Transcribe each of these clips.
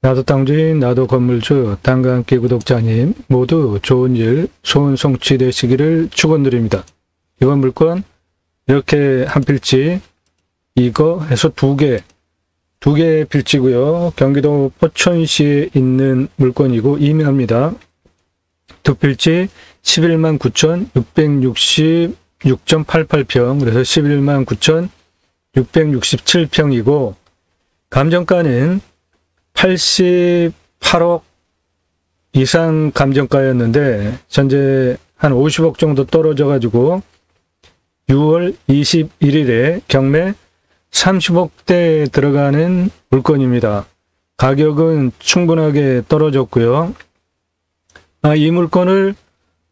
나도 땅주인, 나도 건물주, 땅과 함께 구독자님 모두 좋은 일, 소원 성취되시기를 축원드립니다. 이번 물건 이렇게 한 필지, 이거 해서 두 개 필지고요. 경기도 포천시에 있는 물건이고 임야입니다. 두 필지 11만 9,666.88평, 그래서 11만 9,667평이고 감정가는 88억 이상 감정가였는데 현재 한 50억 정도 떨어져 가지고 6월 21일에 경매 30억대 들어가는 물건입니다. 가격은 충분하게 떨어졌고요. 이 물건을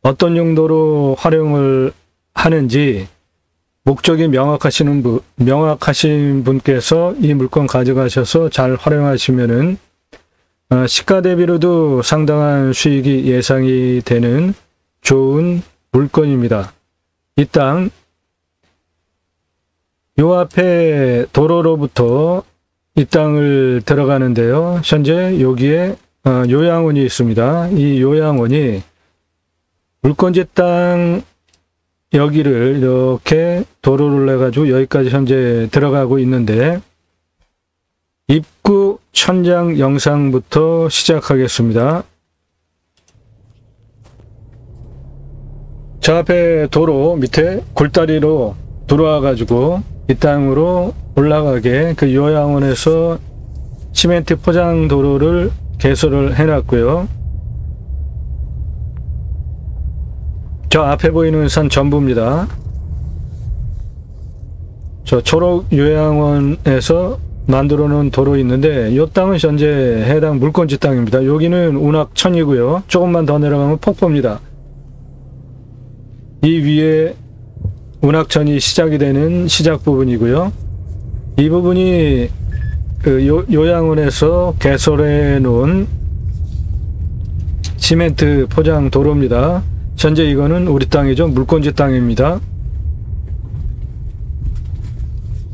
어떤 용도로 활용을 하는지 목적이 명확하신 분께서 이 물건 가져가셔서 잘 활용하시면은 시가 대비로도 상당한 수익이 예상이 되는 좋은 물건입니다. 이 땅, 요 앞에 도로로부터 이 땅을 들어가는데요. 현재 여기에 요양원이 있습니다. 이 요양원이 물건지 땅 여기를 이렇게 도로를 해가지고 여기까지 현재 들어가고 있는데 입구 천장 영상부터 시작하겠습니다. 저 앞에 도로 밑에 굴다리로 들어와가지고 이 땅으로 올라가게 그 요양원에서 시멘트 포장 도로를 개설을 해놨고요. 저 앞에 보이는 산 전부입니다. 저 초록 요양원에서 만들어 놓은 도로 있는데 이 땅은 현재 해당 물건지 땅입니다. 여기는 운악천이고요. 조금만 더 내려가면 폭포입니다. 이 위에 운악천이 시작이 되는 시작 부분이고요. 이 부분이 그 요양원에서 개설해 놓은 시멘트 포장 도로입니다. 현재 이거는 우리 땅이죠. 물건지 땅입니다.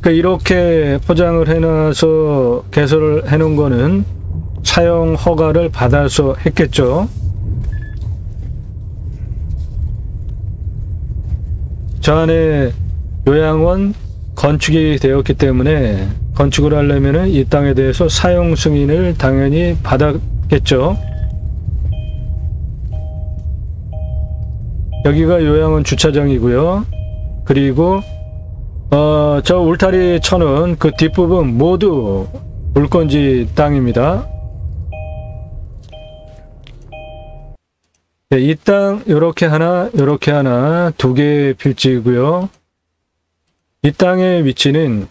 그러니까 이렇게 포장을 해놔서 개설을 해놓은 거는 사용 허가를 받아서 했겠죠. 저 안에 요양원 건축이 되었기 때문에 건축을 하려면 이 땅에 대해서 사용 승인을 당연히 받았겠죠. 여기가 요양원 주차장이고요. 그리고 저 울타리 천은 그 뒷부분 모두 물건지 땅입니다. 네, 이 땅 요렇게 하나 두 개 필지이고요. 이 땅의 위치는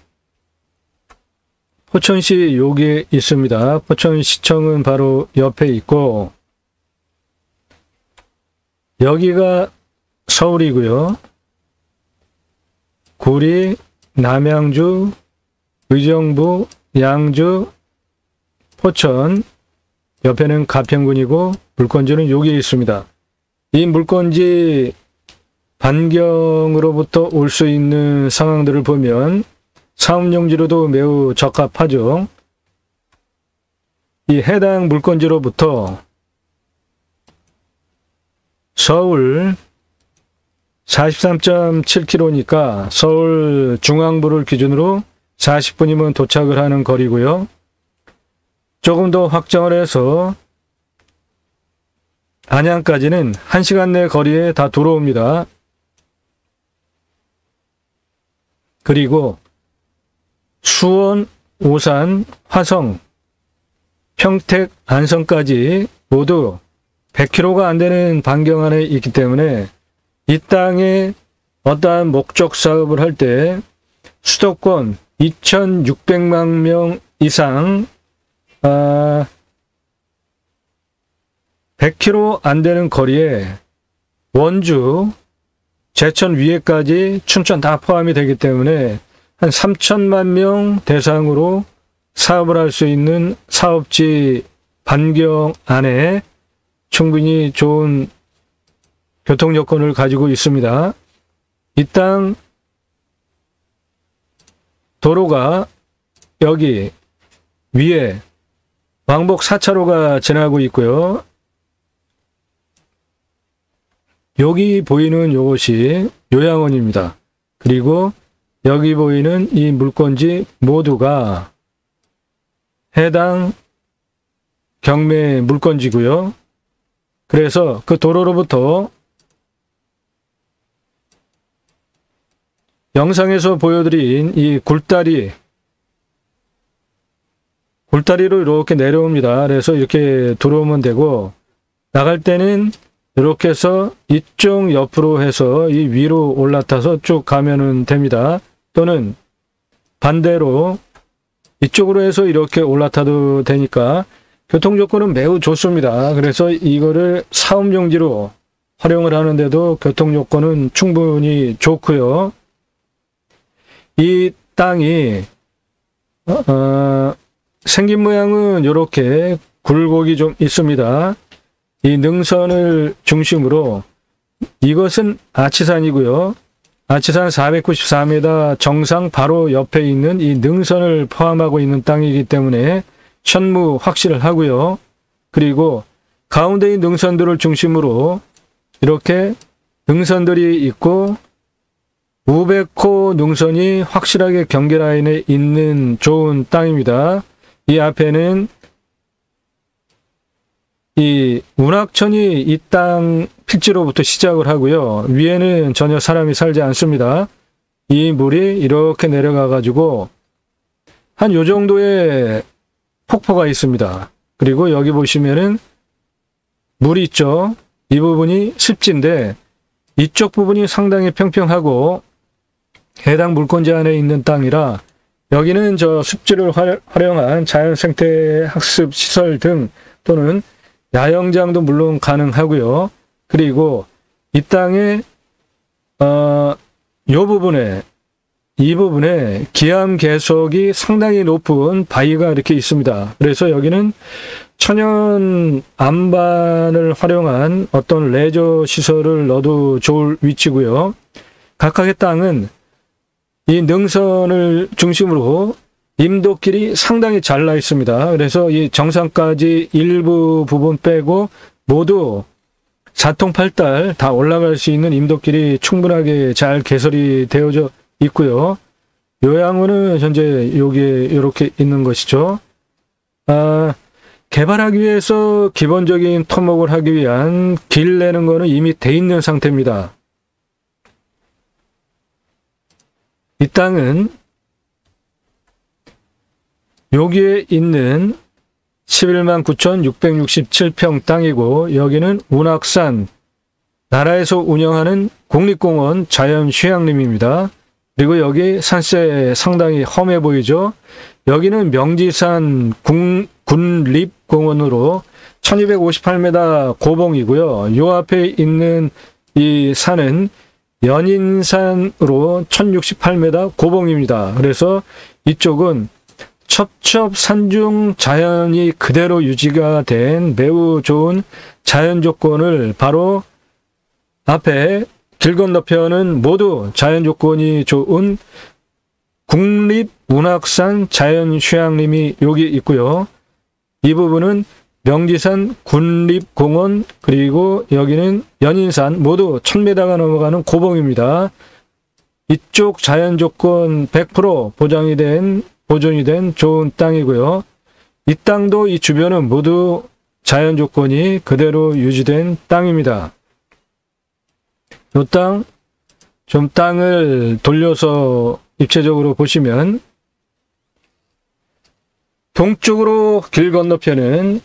포천시 여기에 있습니다. 포천시청은 바로 옆에 있고 여기가 서울이고요. 구리, 남양주, 의정부, 양주, 포천, 옆에는 가평군이고 물건지는 여기에 있습니다. 이 물건지 반경으로부터 올 수 있는 상황들을 보면 사업용지로도 매우 적합하죠. 이 해당 물건지로부터 서울 43.7km니까 서울 중앙부를 기준으로 40분이면 도착을 하는 거리고요. 조금 더 확장을 해서 안양까지는 1시간 내 거리에 다 들어옵니다. 그리고 수원, 오산, 화성, 평택, 안성까지 모두 100km가 안 되는 반경 안에 있기 때문에 이 땅에 어떠한 목적 사업을 할 때 수도권 2,600만 명 이상 100km 안 되는 거리에 원주, 제천 위에까지 춘천 다 포함이 되기 때문에 한 3천만 명 대상으로 사업을 할 수 있는 사업지 반경 안에 충분히 좋은 교통 여건을 가지고 있습니다. 이 땅 도로가 여기 위에 왕복 4차로가 지나고 있고요. 여기 보이는 요것이 요양원입니다. 그리고 여기 보이는 이 물건지 모두가 해당 경매 물건지고요. 그래서 그 도로로부터 영상에서 보여드린 이 굴다리로 이렇게 내려옵니다. 그래서 이렇게 들어오면 되고, 나갈 때는 이렇게 해서 이쪽 옆으로 해서 이 위로 올라타서 쭉 가면은 됩니다. 또는 반대로 이쪽으로 해서 이렇게 올라타도 되니까 교통조건은 매우 좋습니다. 그래서 이거를 사업용지로 활용을 하는데도 교통조건은 충분히 좋고요. 이 땅이 생긴 모양은 이렇게 굴곡이 좀 있습니다. 이 능선을 중심으로 이것은 아치산이고요. 아치산 494m 정상 바로 옆에 있는 이 능선을 포함하고 있는 땅이기 때문에 천무 확실을 하고요. 그리고 가운데 이 능선들을 중심으로 이렇게 능선들이 있고 우백호 능선이 확실하게 경계라인에 있는 좋은 땅입니다. 이 앞에는 이 운학천이 이 땅 필지로부터 시작을 하고요. 위에는 전혀 사람이 살지 않습니다. 이 물이 이렇게 내려가 가지고 한 요 정도의 폭포가 있습니다. 그리고 여기 보시면은 물이 있죠. 이 부분이 습지인데 이쪽 부분이 상당히 평평하고 해당 물건지 안에 있는 땅이라 여기는 저 습지를 활용한 자연생태학습 시설 등 또는 야영장도 물론 가능하고요. 그리고 이 땅에 이 부분에 기암 계석이 상당히 높은 바위가 이렇게 있습니다. 그래서 여기는 천연 안반을 활용한 어떤 레저 시설을 넣어도 좋을 위치고요. 각각의 땅은 이 능선을 중심으로 임도길이 상당히 잘 나 있습니다. 그래서 이 정상까지 일부 부분 빼고 모두 4통8딸 다 올라갈 수 있는 임도길이 충분하게 잘 개설이 되어져 있고요. 요양원은 현재 여기에 이렇게 있는 것이죠. 개발하기 위해서 기본적인 토목을 하기 위한 길 내는 거는 이미 돼 있는 상태입니다. 이 땅은 여기에 있는 11만 9,667평 땅이고 여기는 운악산 나라에서 운영하는 국립공원 자연휴양림입니다. 그리고 여기 산세 상당히 험해 보이죠. 여기는 명지산 군립공원으로 1258m 고봉이고요. 요 앞에 있는 이 산은 연인산으로 1068m 고봉입니다. 그래서 이쪽은 첩첩산중 자연이 그대로 유지가 된 매우 좋은 자연 조건을 바로 앞에 길 건너편은 모두 자연 조건이 좋은 국립운악산 자연휴양림이 여기 있고요. 이 부분은 명지산 군립공원 그리고 여기는 연인산 모두 1000m가 넘어가는 고봉입니다. 이쪽 자연 조건 100% 보존이 된 좋은 땅이고요. 이 땅도 이 주변은 모두 자연 조건이 그대로 유지된 땅입니다. 이 땅, 좀 땅을 돌려서 입체적으로 보시면 동쪽으로 길 건너편은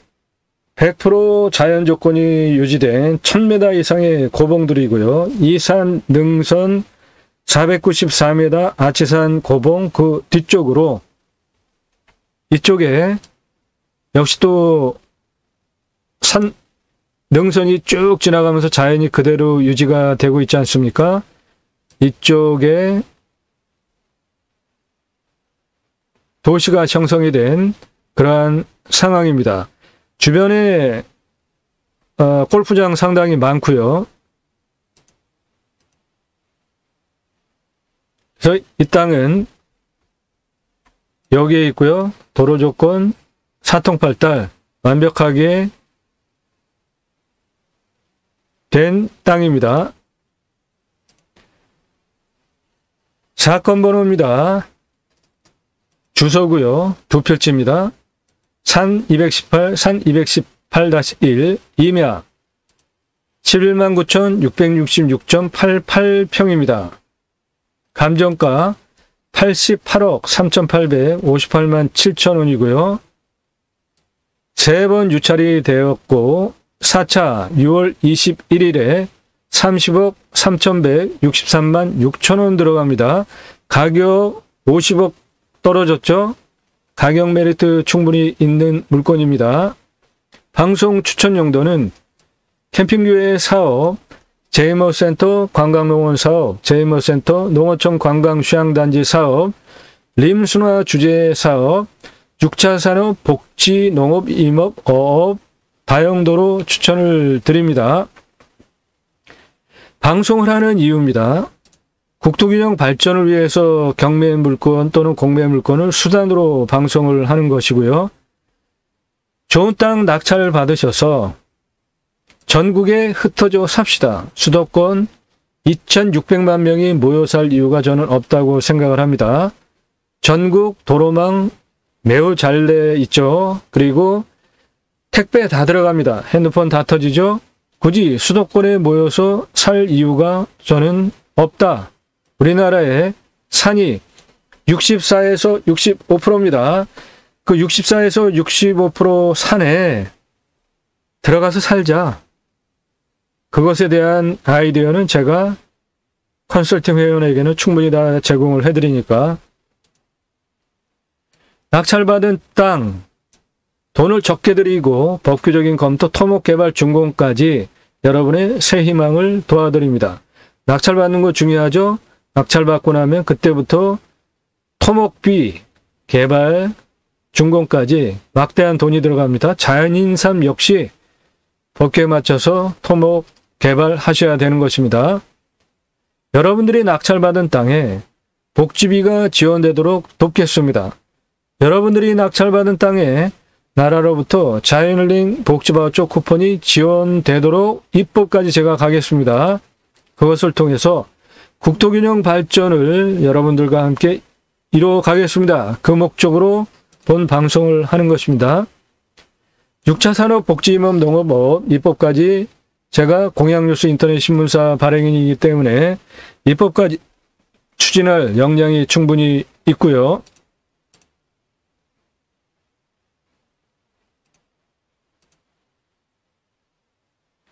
100% 자연 조건이 유지된 1000m 이상의 고봉들이고요. 이산 능선 494m 아치산 고봉 그 뒤쪽으로 이쪽에 역시 또 능선이 쭉 지나가면서 자연이 그대로 유지가 되고 있지 않습니까? 이쪽에 도시가 형성이 된 그러한 상황입니다. 주변에 골프장 상당히 많고요. 그래서 이 땅은 여기에 있고요. 도로 조건 4통8딸 완벽하게 된 땅입니다. 사건 번호입니다. 주소고요. 두 필지입니다. 산 218, 산 218-1, 임야 119,666.88평입니다. 감정가 88억 3,858만 7천원이고요. 3번 유찰이 되었고 4차 6월 21일에 30억 3,163만 6천원 들어갑니다. 가격 50억 떨어졌죠? 가격 메리트 충분히 있는 물건입니다. 방송 추천 용도는 캠핑교회 사업, 제이머센터 관광농원 사업, 제이머센터 농어촌 관광휴양단지 사업, 림순화 주재 사업, 6차 산업, 복지, 농업, 임업, 어업, 다용도로 추천을 드립니다. 방송을 하는 이유입니다. 국토균형 발전을 위해서 경매 물건 또는 공매 물건을 수단으로 방송을 하는 것이고요. 좋은 땅 낙찰을 받으셔서 전국에 흩어져 삽시다. 수도권 2,600만 명이 모여 살 이유가 저는 없다고 생각을 합니다. 전국 도로망 매우 잘 돼 있죠. 그리고 택배 다 들어갑니다. 핸드폰 다 터지죠. 굳이 수도권에 모여서 살 이유가 저는 없다. 우리나라의 산이 64에서 65%입니다. 그 64에서 65% 산에 들어가서 살자. 그것에 대한 아이디어는 제가 컨설팅 회원에게는 충분히 다 제공을 해드리니까. 낙찰받은 땅, 돈을 적게 들이고 법규적인 검토, 토목개발 준공까지 여러분의 새 희망을 도와드립니다. 낙찰받는 거 중요하죠? 낙찰받고 나면 그때부터 토목비, 개발, 준공까지 막대한 돈이 들어갑니다. 자연인삼 역시 법규에 맞춰서 토목, 개발하셔야 되는 것입니다. 여러분들이 낙찰받은 땅에 복지비가 지원되도록 돕겠습니다. 여러분들이 낙찰받은 땅에 나라로부터 자연힐링 복지바우처 쿠폰이 지원되도록 입법까지 제가 가겠습니다. 그것을 통해서 국토균형 발전을 여러분들과 함께 이뤄가겠습니다. 그 목적으로 본 방송을 하는 것입니다. 6차 산업 복지임업 농업업 입법까지 제가 공약뉴스 인터넷 신문사 발행인이기 때문에 입법까지 추진할 역량이 충분히 있고요.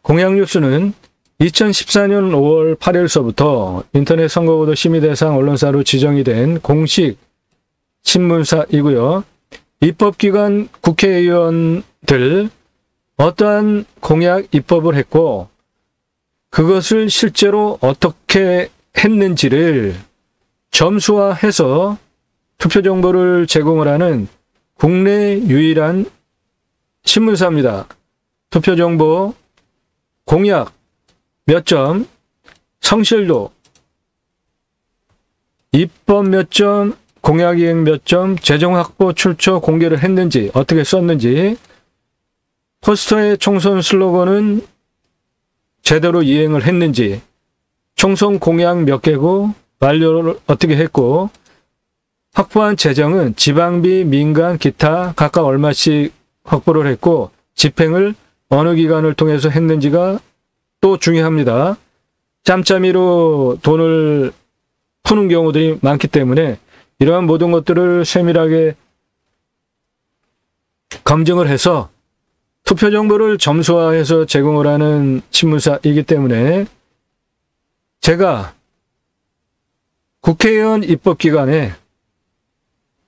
공약뉴스는 2014년 5월 8일서부터 인터넷 선거보도 심의 대상 언론사로 지정이 된 공식 신문사이고요. 입법기관 국회의원들 어떠한 공약 입법을 했고 그것을 실제로 어떻게 했는지를 점수화해서 투표 정보를 제공을 하는 국내 유일한 신문사입니다. 투표 정보, 공약 몇 점, 성실도, 입법 몇 점, 공약 이행 몇 점, 재정 확보 출처 공개를 했는지, 어떻게 썼는지, 포스터의 총선 슬로건은 제대로 이행을 했는지, 총선 공약 몇 개고 완료를 어떻게 했고, 확보한 재정은 지방비, 민간, 기타 각각 얼마씩 확보를 했고 집행을 어느 기관을 통해서 했는지가 또 중요합니다. 짬짬이로 돈을 푸는 경우들이 많기 때문에 이러한 모든 것들을 세밀하게 검증을 해서 투표 정보를 점수화해서 제공을 하는 신문사이기 때문에 제가 국회의원 입법기관에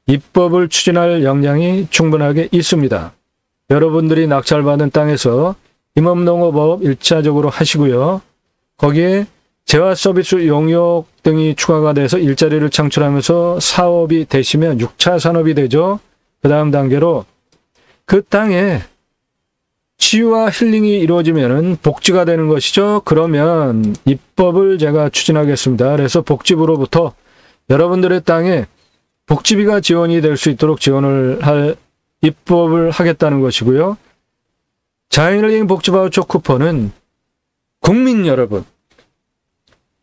입법을 추진할 역량이 충분하게 있습니다. 여러분들이 낙찰받은 땅에서 임업농업업 1차적으로 하시고요. 거기에 재화서비스 용역 등이 추가가 돼서 일자리를 창출하면서 사업이 되시면 6차 산업이 되죠. 그 다음 단계로 그 땅에 치유와 힐링이 이루어지면 복지가 되는 것이죠. 그러면 입법을 제가 추진하겠습니다. 그래서 복지부로부터 여러분들의 땅에 복지비가 지원이 될 수 있도록 지원을 할 입법을 하겠다는 것이고요. 자연힐링 복지바우처 쿠폰은 국민 여러분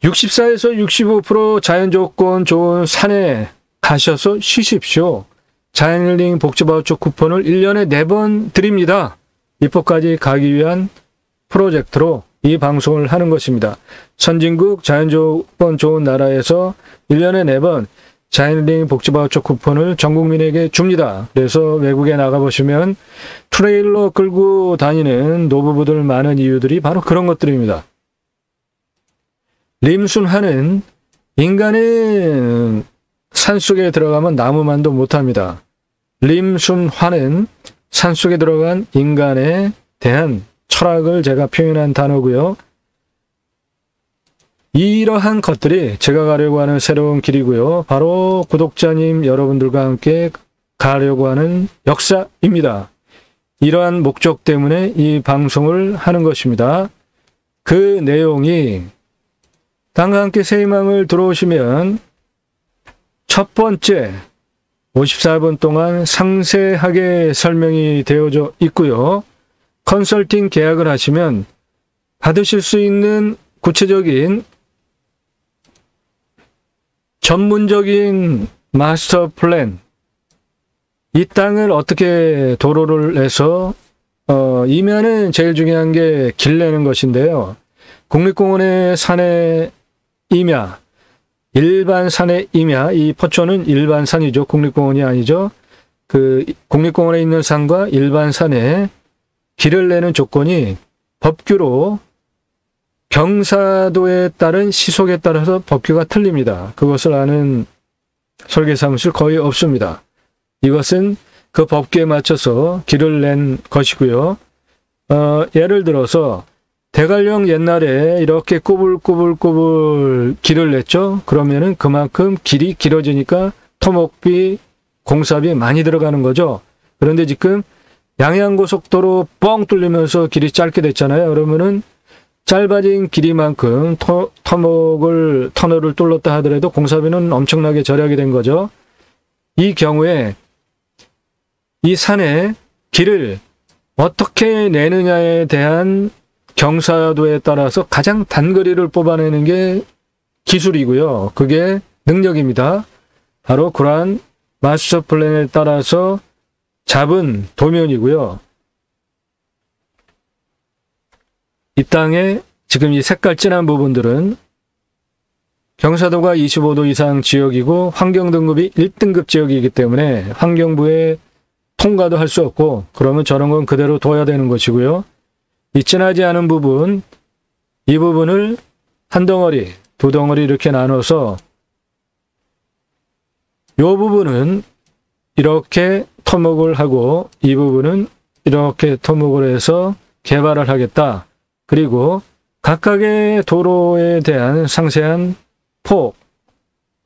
64에서 65% 자연조건 좋은 산에 가셔서 쉬십시오. 자연힐링 복지바우처 쿠폰을 1년에 4번 드립니다. 입법까지 가기 위한 프로젝트로 이 방송을 하는 것입니다. 선진국 자연조건 좋은 나라에서 1년에 4번 자연힐링 복지바우처 쿠폰을 전 국민에게 줍니다. 그래서 외국에 나가보시면 트레일러 끌고 다니는 노부부들 많은 이유들이 바로 그런 것들입니다. 림순환은 인간은 산속에 들어가면 나무만도 못합니다. 림순환은 산속에 들어간 인간에 대한 철학을 제가 표현한 단어고요. 이러한 것들이 제가 가려고 하는 새로운 길이고요. 바로 구독자님 여러분들과 함께 가려고 하는 역사입니다. 이러한 목적 때문에 이 방송을 하는 것입니다. 그 내용이 땅과 함께 새 희망을 들어오시면 첫 번째 54분 동안 상세하게 설명이 되어져 있고요. 컨설팅 계약을 하시면 받으실 수 있는 구체적인 전문적인 마스터 플랜, 이 땅을 어떻게 도로를 내서 임야는 제일 중요한 게 길 내는 것인데요. 국립공원의 산의 임야, 일반 산의 임야, 이 포천은 일반 산이죠. 국립공원이 아니죠. 그 국립공원에 있는 산과 일반 산에 길을 내는 조건이 법규로 경사도에 따른 시속에 따라서 법규가 틀립니다. 그것을 아는 설계사무실 거의 없습니다. 이것은 그 법규에 맞춰서 길을 낸 것이고요. 예를 들어서 대관령 옛날에 이렇게 꼬불꼬불꼬불 길을 냈죠. 그러면은 그만큼 길이 길어지니까 토목비, 공사비 많이 들어가는 거죠. 그런데 지금 양양고속도로 뻥 뚫리면서 길이 짧게 됐잖아요. 그러면은 짧아진 길이만큼 터널을 뚫었다 하더라도 공사비는 엄청나게 절약이 된 거죠. 이 경우에 이 산에 길을 어떻게 내느냐에 대한 경사도에 따라서 가장 단거리를 뽑아내는 게 기술이고요. 그게 능력입니다. 바로 그러한 마스터 플랜에 따라서 잡은 도면이고요. 이 땅에 지금 이 색깔 진한 부분들은 경사도가 25도 이상 지역이고 환경등급이 1등급 지역이기 때문에 환경부에 통과도 할 수 없고, 그러면 저런 건 그대로 둬야 되는 것이고요. 이 진하지 않은 부분, 이 부분을 한 덩어리, 두 덩어리 이렇게 나눠서 이 부분은 이렇게 토목을 하고 이 부분은 이렇게 토목을 해서 개발을 하겠다. 그리고 각각의 도로에 대한 상세한 폭,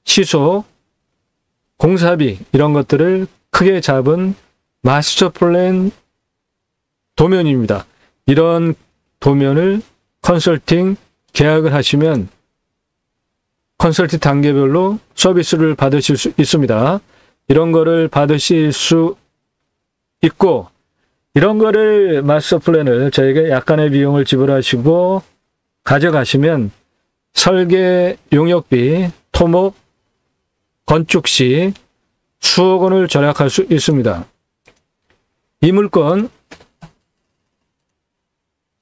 시속, 공사비 이런 것들을 크게 잡은 마스터 플랜 도면입니다. 이런 도면을 컨설팅 계약을 하시면 컨설팅 단계별로 서비스를 받으실 수 있습니다. 이런 거를 받으실 수 있고, 이런 거를 마스터 플랜을 저에게 약간의 비용을 지불하시고 가져가시면 설계 용역비, 토목, 건축 시 수억 원을 절약할 수 있습니다. 이 물건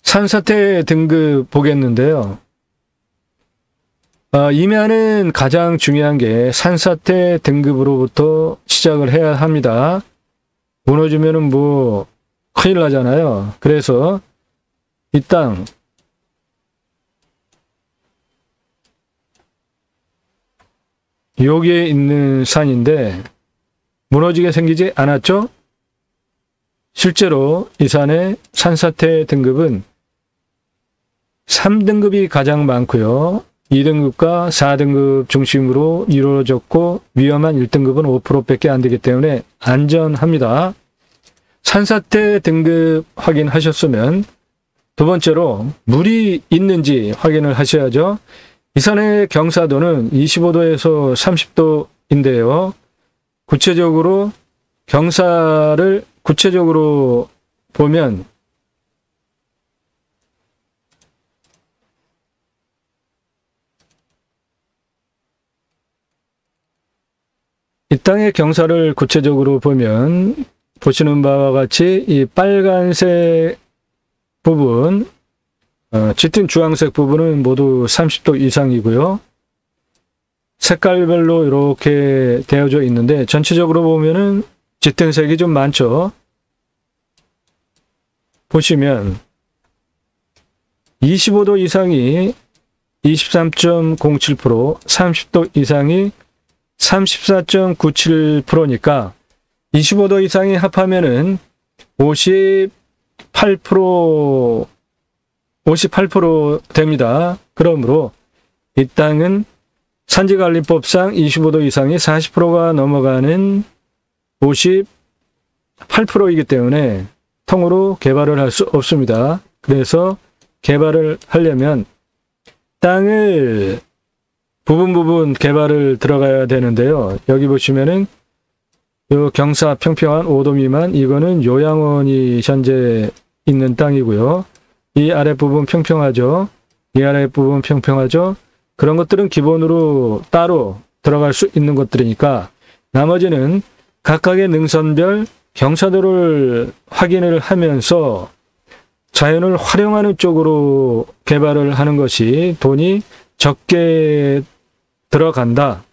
산사태 등급 보겠는데요. 임야는 가장 중요한 게 산사태 등급으로부터 시작을 해야 합니다. 무너지면은 뭐 큰일 나잖아요. 그래서 이 땅 여기에 있는 산인데 무너지게 생기지 않았죠? 실제로 이 산의 산사태 등급은 3등급이 가장 많고요. 2등급과 4등급 중심으로 이루어졌고 위험한 1등급은 5%밖에 안 되기 때문에 안전합니다. 산사태 등급 확인하셨으면 두 번째로 물이 있는지 확인을 하셔야죠. 이 산의 경사도는 25도에서 30도인데요. 구체적으로 경사를 구체적으로 보면 이 땅의 경사를 구체적으로 보면 보시는 바와 같이 이 빨간색 부분, 짙은 주황색 부분은 모두 30도 이상이고요. 색깔별로 이렇게 되어져 있는데 전체적으로 보면은 짙은 색이 좀 많죠. 보시면 25도 이상이 23.07%, 30도 이상이 34.97%니까 25도 이상이 합하면은 58% 됩니다. 그러므로 이 땅은 산지관리법상 25도 이상이 40%가 넘어가는 58%이기 때문에 통으로 개발을 할 수 없습니다. 그래서 개발을 하려면 땅을 부분 개발을 들어가야 되는데요. 여기 보시면은 요 경사 평평한 5도 미만, 이거는 요양원이 현재 있는 땅이고요. 이 아랫부분 평평하죠. 이 아랫부분 평평하죠. 그런 것들은 기본으로 따로 들어갈 수 있는 것들이니까 나머지는 각각의 능선별 경사도를 확인을 하면서 자연을 활용하는 쪽으로 개발을 하는 것이 돈이 적게 들어간다.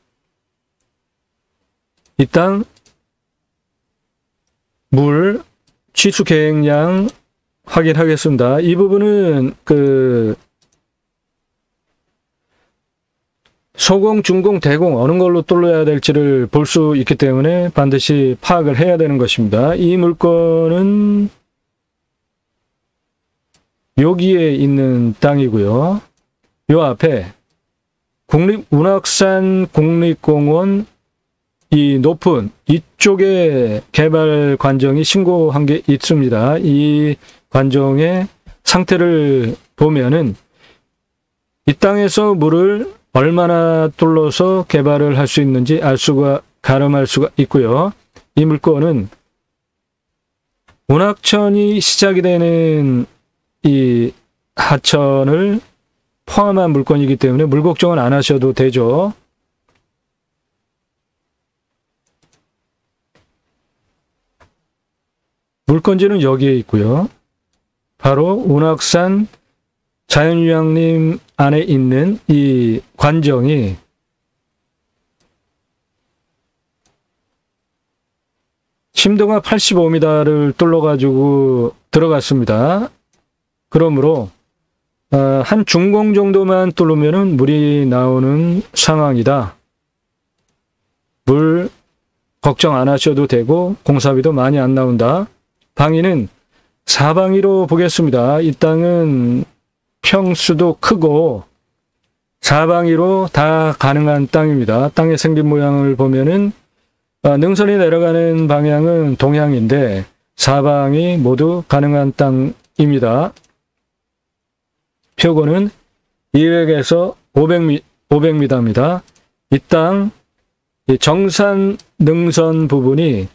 이 땅 물 취수 계획량 확인하겠습니다. 이 부분은 소공, 중공, 대공 어느 걸로 뚫어야 될지를 볼 수 있기 때문에 반드시 파악을 해야 되는 것입니다. 이 물건은 여기에 있는 땅이고요. 요 앞에 국립운악산 국립공원 이 높은 이쪽에 개발 관정이 신고한 게 있습니다. 이 관정의 상태를 보면은 이 땅에서 물을 얼마나 뚫어서 개발을 할 수 있는지 가늠할 수가 있고요. 이 물건은 운하천이 시작이 되는 이 하천을 포함한 물건이기 때문에 물 걱정은 안 하셔도 되죠. 물건지는 여기에 있고요. 바로 운악산 자연휴양림 안에 있는 이 관정이 심도가 85m를 뚫어가지고 들어갔습니다. 그러므로 한 중공 정도만 뚫으면 물이 나오는 상황이다. 물 걱정 안 하셔도 되고 공사비도 많이 안 나온다. 방위는 사방위로 보겠습니다. 이 땅은 평수도 크고 사방위로 다 가능한 땅입니다. 땅의 생긴 모양을 보면은 능선이 내려가는 방향은 동향인데 사방이 모두 가능한 땅입니다. 표고는 200에서 500m입니다. 이 땅 정산 능선 부분이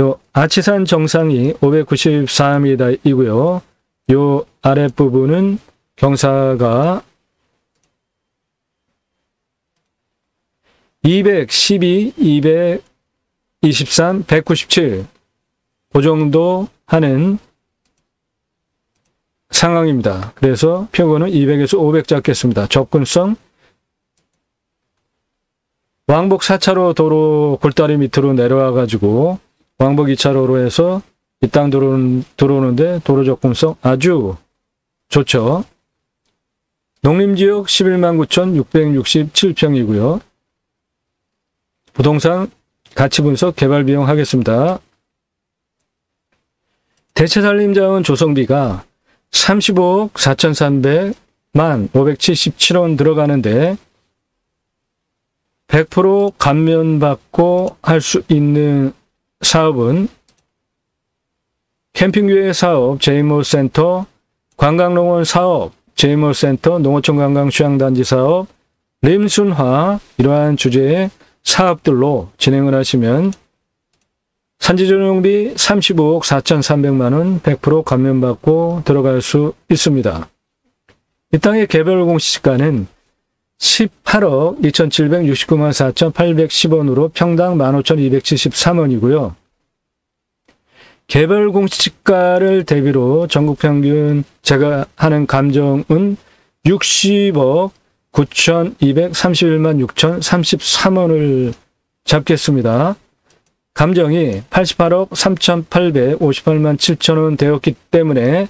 요 아치산 정상이 594m이고요. 요 아랫부분은 경사가 212, 223, 197 그 정도 하는 상황입니다. 그래서 표고는 200에서 500 잡겠습니다. 접근성 왕복 4차로 도로 골다리 밑으로 내려와 가지고 왕복 2차로로 해서 이 땅 들어오는데 도로 접근성 아주 좋죠. 농림지역 119,667평이고요. 부동산 가치분석 개발비용 하겠습니다. 대체산림자원 조성비가 35억 4,300만 577원 들어가는데 100% 감면받고 할 수 있는 사업은 캠핑교회 사업, 제이몰센터, 관광농원 사업, 제이몰센터, 농어촌 관광휴양단지 사업, 림순화 이러한 주제의 사업들로 진행을 하시면 산지조정비 35억 4,300만원 100% 감면받고 들어갈 수 있습니다. 이 땅의 개별 공시가는 18억 2769만 4,810원으로 평당 15,273원이고요. 개별 공시지가를 대비로 전국 평균 제가 하는 감정은 60억 9,231만 6,033원을 잡겠습니다. 감정이 88억 3,858만 7천원 되었기 때문에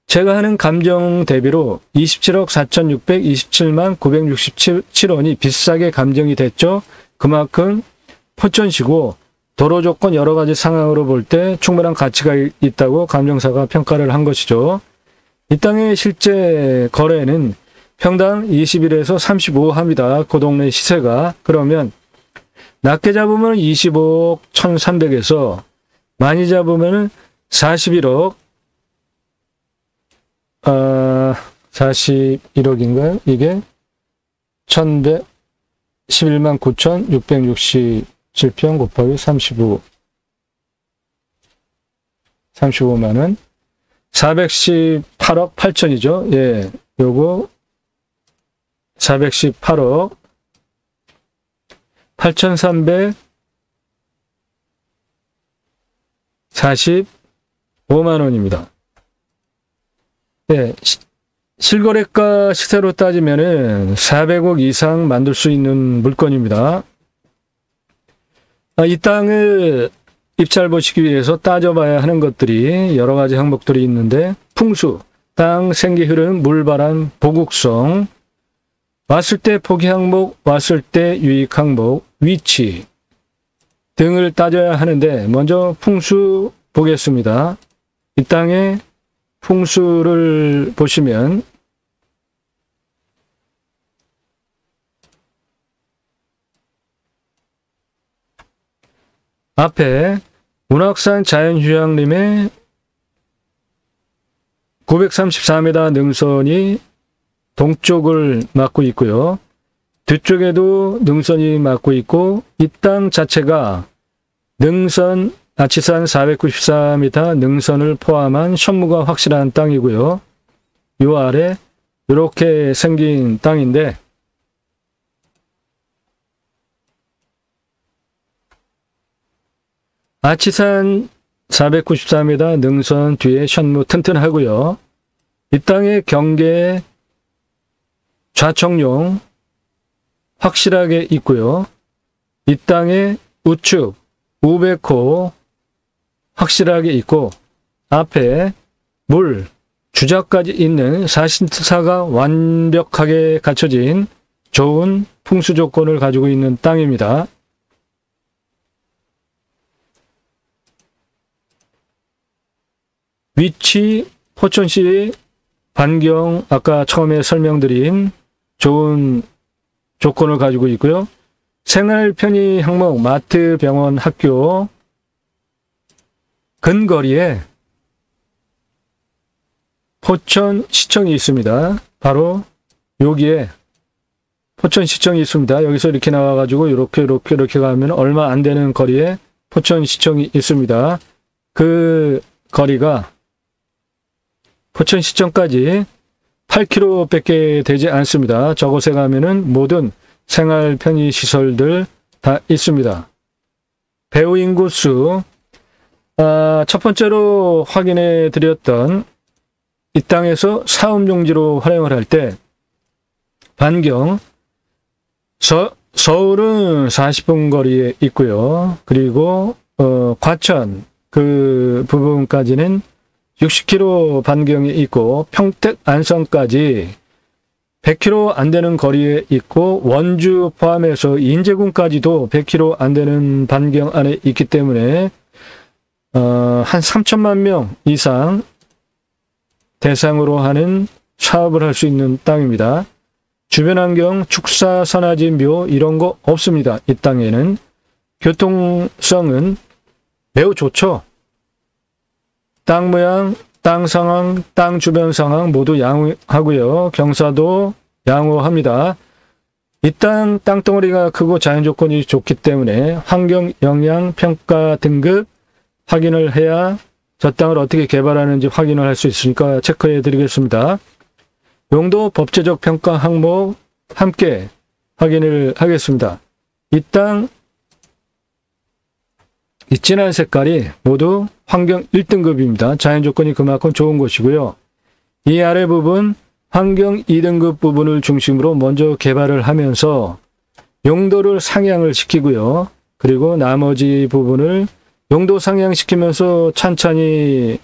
제가 하는 감정 대비로 27억 4,627만 967원이 비싸게 감정이 됐죠. 그만큼 포천시고 도로 조건 여러 가지 상황으로 볼 때 충분한 가치가 있다고 감정사가 평가를 한 것이죠. 이 땅의 실제 거래는 평당 21에서 35 합니다. 그 동네 시세가. 그러면 낮게 잡으면 25억 1,300에서 많이 잡으면 41억 41억인가요? 이게 1,111만 9,667평 곱하기 35만원 418억 8천이죠. 예, 요거 418억 8,345만원입니다. 예, 실거래가 시세로 따지면은 400억 이상 만들 수 있는 물건입니다. 이 땅을 입찰 보시기 위해서 따져봐야 하는 것들이 여러 가지 항목들이 있는데 풍수, 땅 생기 흐름, 물바람, 보국성, 왔을 때 포기 항목, 왔을 때 유익 항목, 위치 등을 따져야 하는데 먼저 풍수 보겠습니다. 이 땅의 풍수를 보시면 앞에 문학산 자연휴양림의 934m 능선이 동쪽을 막고 있고요. 뒤쪽에도 능선이 막고 있고 이 땅 자체가 능선 아치산 494m 능선을 포함한 현무가 확실한 땅이고요. 요 아래 이렇게 생긴 땅인데 아치산 494m 능선 뒤에 현무 튼튼하고요. 이 땅의 경계 좌청룡 확실하게 있고요. 이 땅의 우측 우백호 확실하게 있고 앞에 물 주자까지 있는 사신사가 완벽하게 갖춰진 좋은 풍수 조건을 가지고 있는 땅입니다. 위치 포천시 반경 아까 처음에 설명드린 좋은 조건을 가지고 있고요. 생활 편의 항목 마트, 병원, 학교 근거리에 포천시청이 있습니다. 바로 여기에 포천시청이 있습니다. 여기서 이렇게 나와가지고 이렇게 가면 얼마 안 되는 거리에 포천시청이 있습니다. 그 거리가 포천시청까지 8km밖에 되지 않습니다. 저곳에 가면은 모든 생활 편의시설들 다 있습니다. 배후 인구수 첫 번째로 확인해 드렸던 이 땅에서 사업용지로 활용을 할 때 반경 서울은 40분 거리에 있고요. 그리고 과천 그 부분까지는 60km 반경이 있고 평택 안성까지 100km 안 되는 거리에 있고 원주 포함해서 인제군까지도 100km 안 되는 반경 안에 있기 때문에 한 3천만 명 이상 대상으로 하는 사업을 할 수 있는 땅입니다. 주변 환경, 축사, 산화지, 묘 이런 거 없습니다. 이 땅에는. 교통성은 매우 좋죠. 땅 모양, 땅 상황, 땅 주변 상황 모두 양호하고요. 경사도 양호합니다. 이 땅덩어리가 크고 자연 조건이 좋기 때문에 환경 영향 평가 등급 확인을 해야 저 땅을 어떻게 개발하는지 확인을 할 수 있으니까 체크해 드리겠습니다. 용도 법제적 평가 항목 함께 확인을 하겠습니다. 이 땅, 이 진한 색깔이 모두 환경 1등급입니다. 자연 조건이 그만큼 좋은 곳이고요. 이 아래 부분 환경 2등급 부분을 중심으로 먼저 개발을 하면서 용도를 상향을 시키고요. 그리고 나머지 부분을 용도 상향시키면서 찬찬히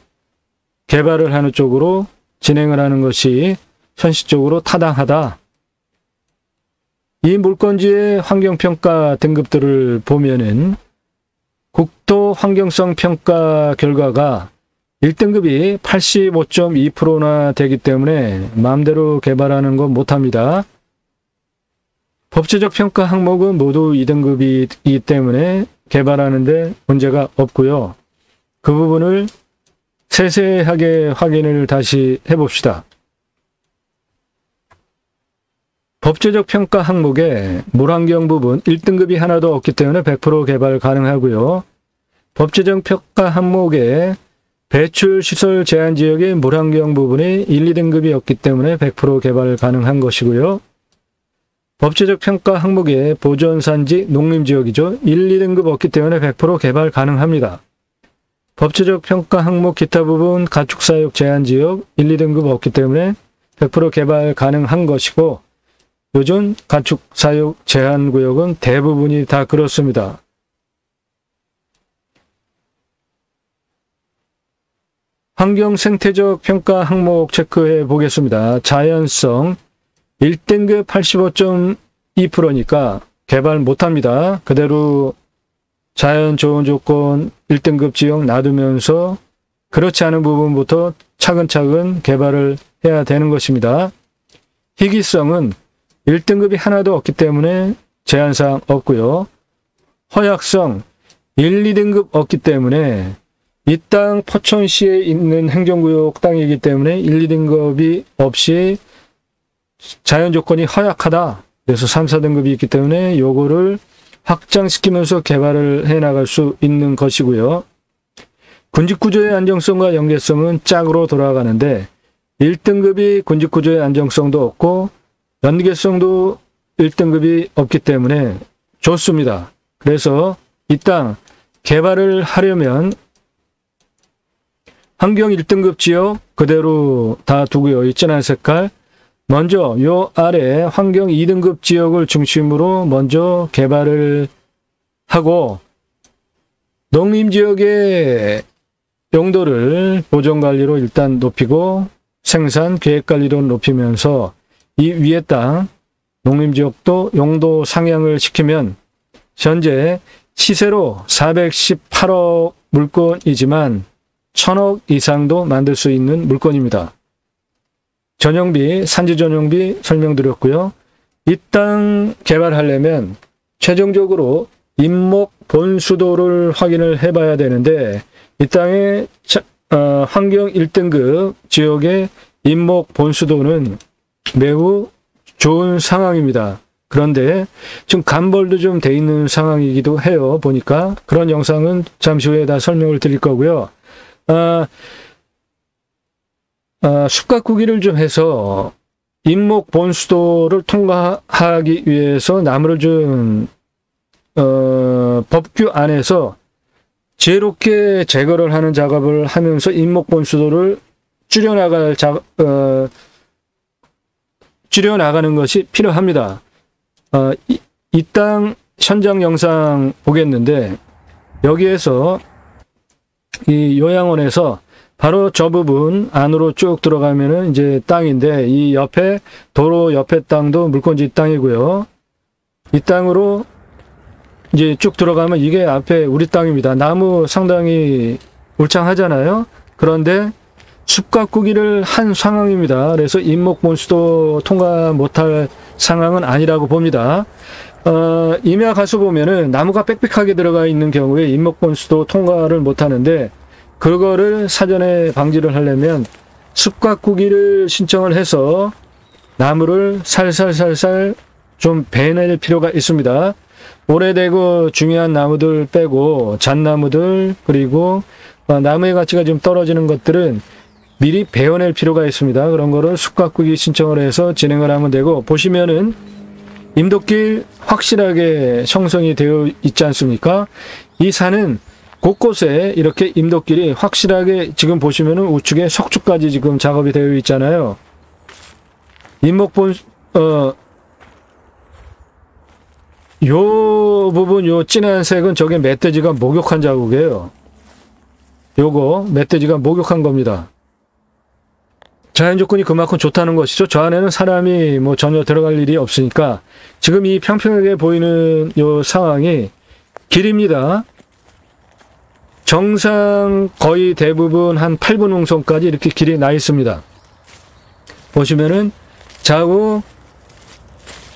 개발을 하는 쪽으로 진행을 하는 것이 현실적으로 타당하다. 이 물건지의 환경평가 등급들을 보면은 국토 환경성 평가 결과가 1등급이 85.2%나 되기 때문에 마음대로 개발하는 건 못합니다. 법제적 평가 항목은 모두 2등급이기 때문에 개발하는데 문제가 없고요. 그 부분을 세세하게 확인을 다시 해봅시다. 법제적 평가 항목에 물환경 부분 1등급이 하나도 없기 때문에 100% 개발 가능하고요. 법제적 평가 항목에 배출시설 제한지역의 물환경 부분이 1, 2등급이 없기 때문에 100% 개발 가능한 것이고요. 법제적 평가 항목에 보존산지 농림지역이죠. 1, 2등급 없기 때문에 100% 개발 가능합니다. 법제적 평가 항목 기타 부분 가축사육 제한지역 1, 2등급 없기 때문에 100% 개발 가능한 것이고 요즘 가축사육 제한구역은 대부분이 다 그렇습니다. 환경생태적 평가 항목 체크해 보겠습니다. 자연성 1등급 85.2%니까 개발 못합니다. 그대로 자연 좋은 조건 1등급 지역 놔두면서 그렇지 않은 부분부터 차근차근 개발을 해야 되는 것입니다. 희귀성은 1등급이 하나도 없기 때문에 제한사항 없고요. 허약성 1, 2등급 없기 때문에 이 땅 포천시에 있는 행정구역 땅이기 때문에 1, 2등급이 없이 자연조건이 허약하다. 그래서 3, 4등급이 있기 때문에 요거를 확장시키면서 개발을 해나갈 수 있는 것이고요. 군집구조의 안정성과 연계성은 짝으로 돌아가는데 1등급이 군집구조의 안정성도 없고 연계성도 1등급이 없기 때문에 좋습니다. 그래서 이 땅 개발을 하려면 환경 1등급 지역 그대로 다 두고요. 이 진한 색깔. 먼저 요 아래 환경 2등급 지역을 중심으로 먼저 개발을 하고 농림지역의 용도를 보존관리로 일단 높이고 생산 계획관리로 높이면서 이 위에 땅 농림지역도 용도 상향을 시키면 현재 시세로 418억 물건이지만 1000억 이상도 만들 수 있는 물건입니다. 전용비, 산지 전용비 설명드렸고요. 이 땅 개발하려면 최종적으로 임목 본수도를 확인을 해봐야 되는데 이 땅의 환경 1등급 지역의 임목 본수도는 매우 좋은 상황입니다. 그런데 지금 간벌도 좀 돼 있는 상황이기도 해요. 보니까 그런 영상은 잠시 후에 다 설명을 드릴 거고요. 숲가꾸기를 좀 해서 임목 본수도를 통과하기 위해서 나무를 좀 법규 안에서 지혜롭게 제거를 하는 작업을 하면서 임목 본수도를 줄여나가는 것이 필요합니다. 이 땅 현장 영상 보겠는데 여기에서 이 요양원에서 바로 저 부분 안으로 쭉 들어가면은 이제 땅인데 이 옆에 도로 옆에 땅도 물건지 땅이고요. 이 땅으로 이제 쭉 들어가면 이게 앞에 우리 땅입니다. 나무 상당히 울창하잖아요. 그런데 숲가꾸기를 한 상황입니다. 그래서 임목본수도 통과 못할 상황은 아니라고 봅니다. 임야 가서 보면은 나무가 빽빽하게 들어가 있는 경우에 임목본수도 통과를 못하는데 그거를 사전에 방지를 하려면 숲가꾸기를 신청을 해서 나무를 살살살살 좀 베낼 필요가 있습니다. 오래되고 중요한 나무들 빼고 잣나무들 그리고 나무의 가치가 좀 떨어지는 것들은 미리 베어낼 필요가 있습니다. 그런 거를 숲가꾸기 신청을 해서 진행을 하면 되고 보시면은 임도길 확실하게 형성이 되어 있지 않습니까? 이 산은 곳곳에 이렇게 임도길이 확실하게 지금 보시면은 우측에 석축까지 지금 작업이 되어 있잖아요. 임목본 요 부분 요 진한 색은 저게 멧돼지가 목욕한 자국이에요. 요거 멧돼지가 목욕한 겁니다. 자연 조건이 그만큼 좋다는 것이죠. 저 안에는 사람이 뭐 전혀 들어갈 일이 없으니까 지금 이 평평하게 보이는 요 상황이 길입니다. 정상 거의 대부분 한 8분 홍성까지 이렇게 길이 나 있습니다. 보시면은 좌우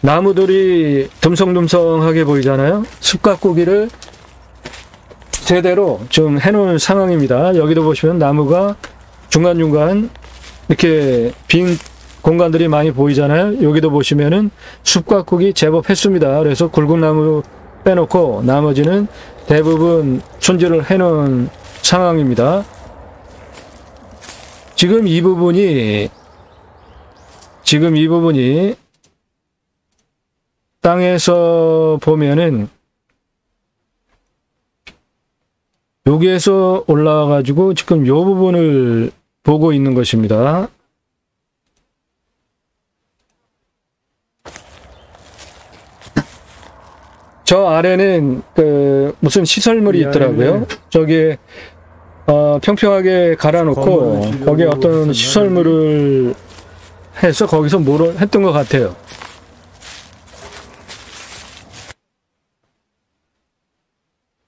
나무들이 듬성듬성하게 보이잖아요. 숲가꾸기를 제대로 좀 해놓은 상황입니다. 여기도 보시면 나무가 중간중간 이렇게 빈 공간들이 많이 보이잖아요. 여기도 보시면은 숲가꾸기 제법 했습니다. 그래서 굵은 나무 빼놓고 나머지는 대부분 손질을 해놓은 상황입니다. 지금 이 부분이 땅에서 보면은 여기에서 올라와 가지고 지금 요 부분을 보고 있는 것입니다. 저 아래는 무슨 시설물이 있더라고요. 저기 평평하게 갈아놓고 거기에 어떤 시설물을 해서 거기서 뭐를 했던 것 같아요.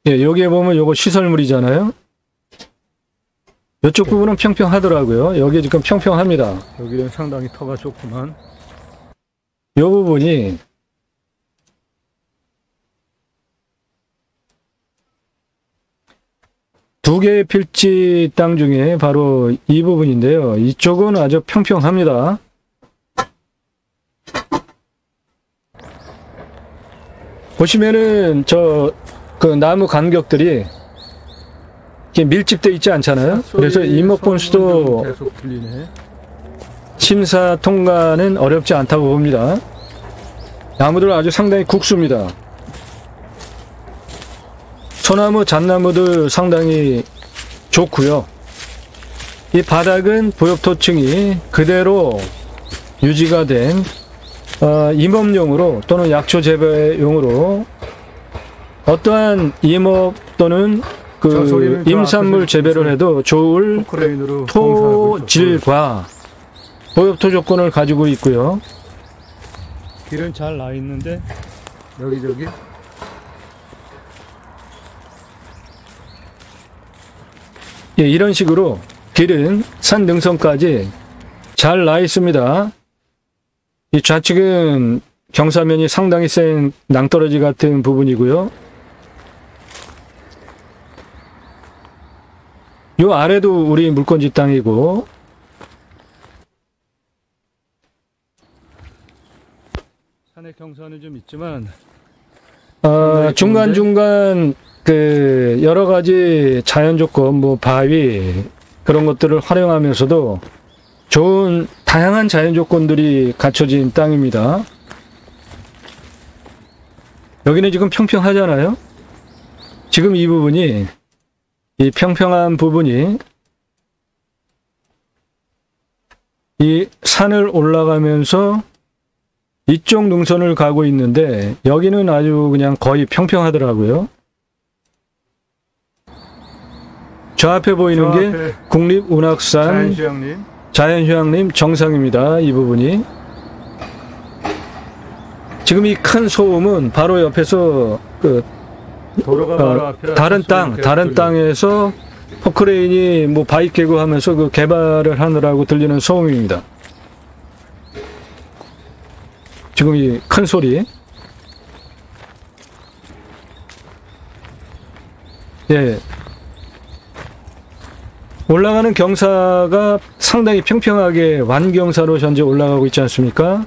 예, 여기에 보면 요거 시설물이잖아요. 이쪽 부분은 평평하더라고요. 여기 지금 평평합니다. 여기는 상당히 터가 좋구만. 요 부분이 두 개의 필지 땅 중에 바로 이 부분인데요. 이쪽은 아주 평평합니다. 보시면은 그 나무 간격들이 이렇게 밀집되어 있지 않잖아요. 그래서 임목본수도 심사 통과는 어렵지 않다고 봅니다. 나무들 아주 상당히 국수입니다. 소나무, 잣나무들 상당히 좋고요. 이 바닥은 보엽토층이 그대로 유지가 된 임업용으로 또는 약초 재배용으로 어떠한 임업 또는 임산물 재배를 해도 좋을 토질과 보엽토 조건을 가지고 있고요. 길은 잘 나 있는데 여기저기 예, 이런 식으로 길은 산 능선까지 잘 나 있습니다. 이 좌측은 경사면이 상당히 센 낭떠러지 같은 부분이고요. 요 아래도 우리 물건지 땅이고, 산의 경사는 좀 있지만 중간중간 여러 가지 자연 조건, 뭐 바위 그런 것들을 활용하면서도 좋은 다양한 자연 조건들이 갖춰진 땅입니다. 여기는 지금 평평하잖아요. 지금 이 부분이, 이 평평한 부분이 이 산을 올라가면서 이쪽 능선을 가고 있는데 여기는 아주 그냥 거의 평평하더라고요. 저 앞에 보이는 게 국립운악산 자연휴양림 정상입니다. 이 부분이. 지금 이 큰 소음은 바로 옆에서 다른 땅에서 포크레인이 뭐 바위 깨고 하면서 그 개발을 하느라고 들리는 소음입니다. 지금 이 큰 소리. 예. 올라가는 경사가 상당히 평평하게 완경사로 현재 올라가고 있지 않습니까?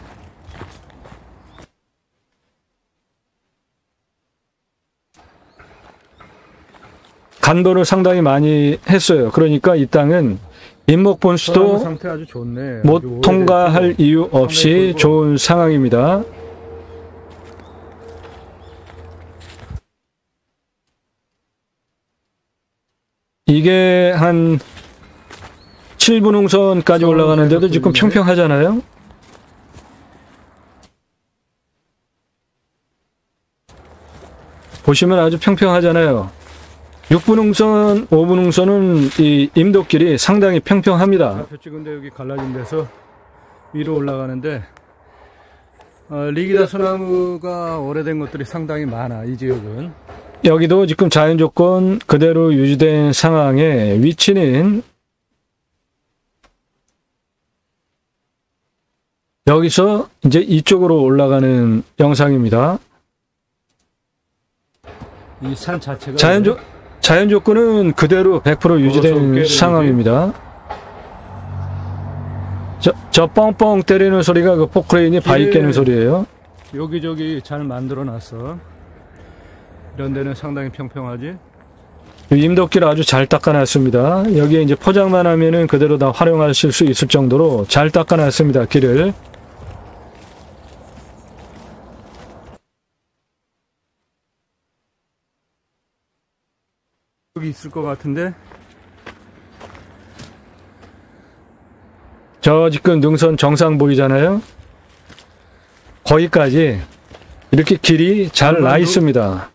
간도를 상당히 많이 했어요. 그러니까 이 땅은 임목본수도 상태 아주 좋네. 못 통과할 이유 없이 좋은 상황입니다. 이게 한 7분홍선까지 올라가는데도 지금 평평하잖아요. 보시면 아주 평평하잖아요. 6분홍선, 5분홍선은 이 임도길이 상당히 평평합니다. 표 찍은데 여기 갈라진 데서 위로 올라가는데 리기다 소나무가 오래된 것들이 상당히 많아, 이 지역은. 여기도 지금 자연조건 그대로 유지된 상황에 위치는 여기서 이제 이쪽으로 올라가는 영상입니다. 이 산 자체가 자연조건은 그대로 100% 유지된 상황입니다. 저 뻥뻥 때리는 소리가 그 포크레인이 바위 깨는 소리예요. 여기저기 잘 만들어 놨어. 이런 데는 상당히 평평하지. 임도길 아주 잘 닦아놨습니다. 여기에 이제 포장만 하면은 그대로 다 활용하실 수 있을 정도로 잘 닦아놨습니다, 길을. 여기 있을 것 같은데. 저 지금 능선 정상 보이잖아요. 거기까지 이렇게 길이 잘 나 있습니다.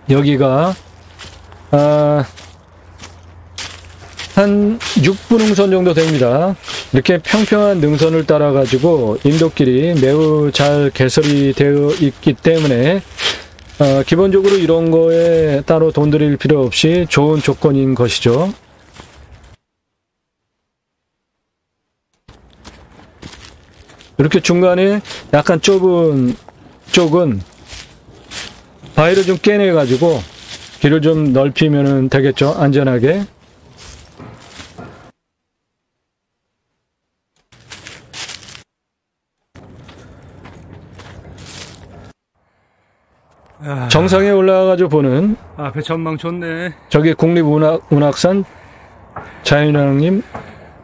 여기가 한 6분홍선 정도 됩니다. 이렇게 평평한 능선을 따라 가지고 인도길이 매우 잘 개설이 되어 있기 때문에 기본적으로 이런 거에 따로 돈 들일 필요 없이 좋은 조건인 것이죠. 이렇게 중간에 약간 좁은 쪽은 바위를 좀 깨내 가지고 길을 좀 넓히면 되겠죠, 안전하게. 정상에 올라가가지고 보는 앞에 전망 좋네. 저기 국립운악산 자연환님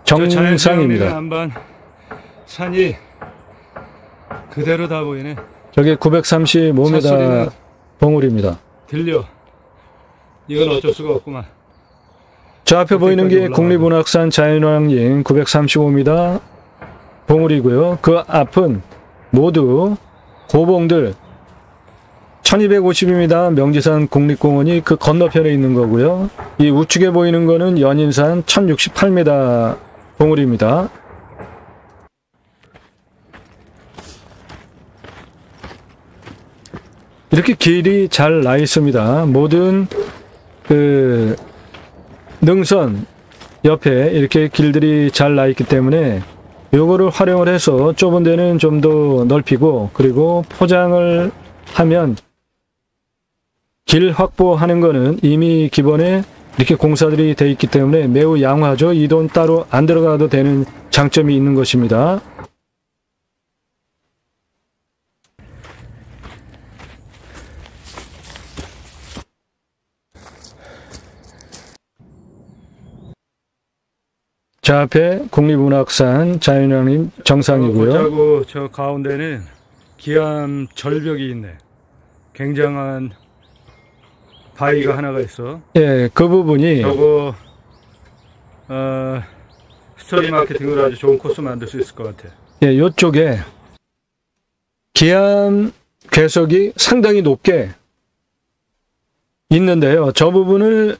정상입니다. 안반 산이 그대로 다 보이네. 저기 935m 봉우리입니다. 들려. 이건 어쩔 수가 없구만. 저 앞에 보이는 게 국립운악산 자연환님 935m 봉우리고요. 그 앞은 모두 고봉들 1250m 명지산 국립공원이 그 건너편에 있는 거고요. 이 우측에 보이는 거는 연인산 1068m 봉우리입니다. 이렇게 길이 잘 나 있습니다. 모든 그 능선 옆에 이렇게 길들이 잘 나 있기 때문에 요거를 활용을 해서 좁은 데는 좀 더 넓히고, 그리고 포장을 하면 길 확보하는 거는 이미 기본에 이렇게 공사들이 돼 있기 때문에 매우 양호하죠. 이 돈 따로 안 들어가도 되는 장점이 있는 것입니다. 자, 앞에 국립운악산 자연환님 정상이고요. 저 가운데는 기암 절벽이 있네. 굉장한 바위가 하나가 있어. 예, 그 부분이 저거 스토리 마케팅으로 아주 좋은 코스 만들 수 있을 것 같아. 예, 요쪽에 기암 괴석이 상당히 높게 있는데요. 저 부분을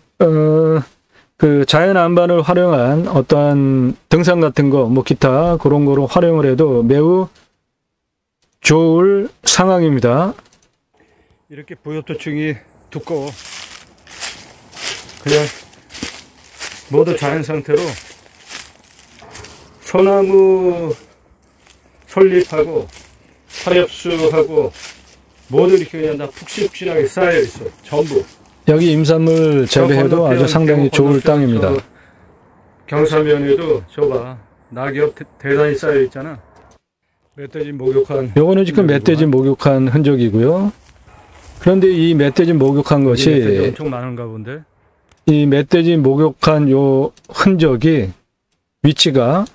그 자연 안반을 활용한 어떠한 등산 같은 거, 뭐 기타 그런 거로 활용을 해도 매우 좋을 상황입니다. 이렇게 부엽도층이 두꺼워. 그냥 모두 자연 상태로 소나무 솔잎하고 화엽수하고 모두 이렇게 그냥 다 푹신푹신하게 쌓여 있어. 전부. 여기 임산물 재배해도 아주 상당히 좋을 땅입니다. 경사면에도 저봐, 낙엽 대단히 쌓여 있잖아. 멧돼지 목욕한. 요거는 지금 멧돼지 목욕한 흔적이고요. 그런데 이 멧돼지 목욕한 것이 멧돼지 엄청 많은가 본데. 이 멧돼지 목욕한 요 흔적이 위치가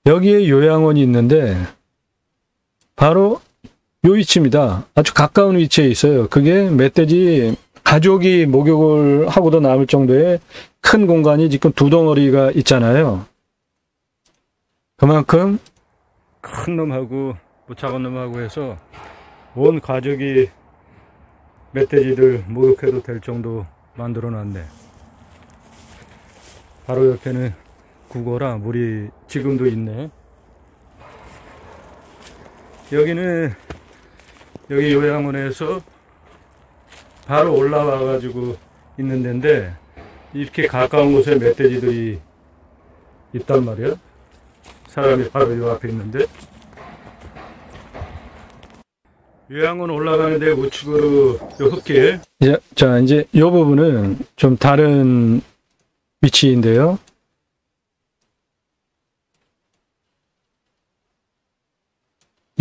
여기에 요양원이 있는데 바로 요 위치입니다. 아주 가까운 위치에 있어요. 그게 멧돼지 가족이 목욕을 하고도 남을 정도의 큰 공간이 지금 두 덩어리가 있잖아요. 그만큼 큰 놈하고 뭐 작은 놈하고 해서 온 가족이 멧돼지들 목욕해도 될 정도 만들어 놨네. 바로 옆에는 국어라 물이 지금도 있네. 여기는 여기 요양원에서 바로 올라와 가지고 있는 데인데 이렇게 가까운 곳에 멧돼지들이 있단 말이야. 사람이 바로 요 앞에 있는데 요양원 올라가는데 우측으로 요 흙길. 자, 이제 이 부분은 좀 다른 위치인데요.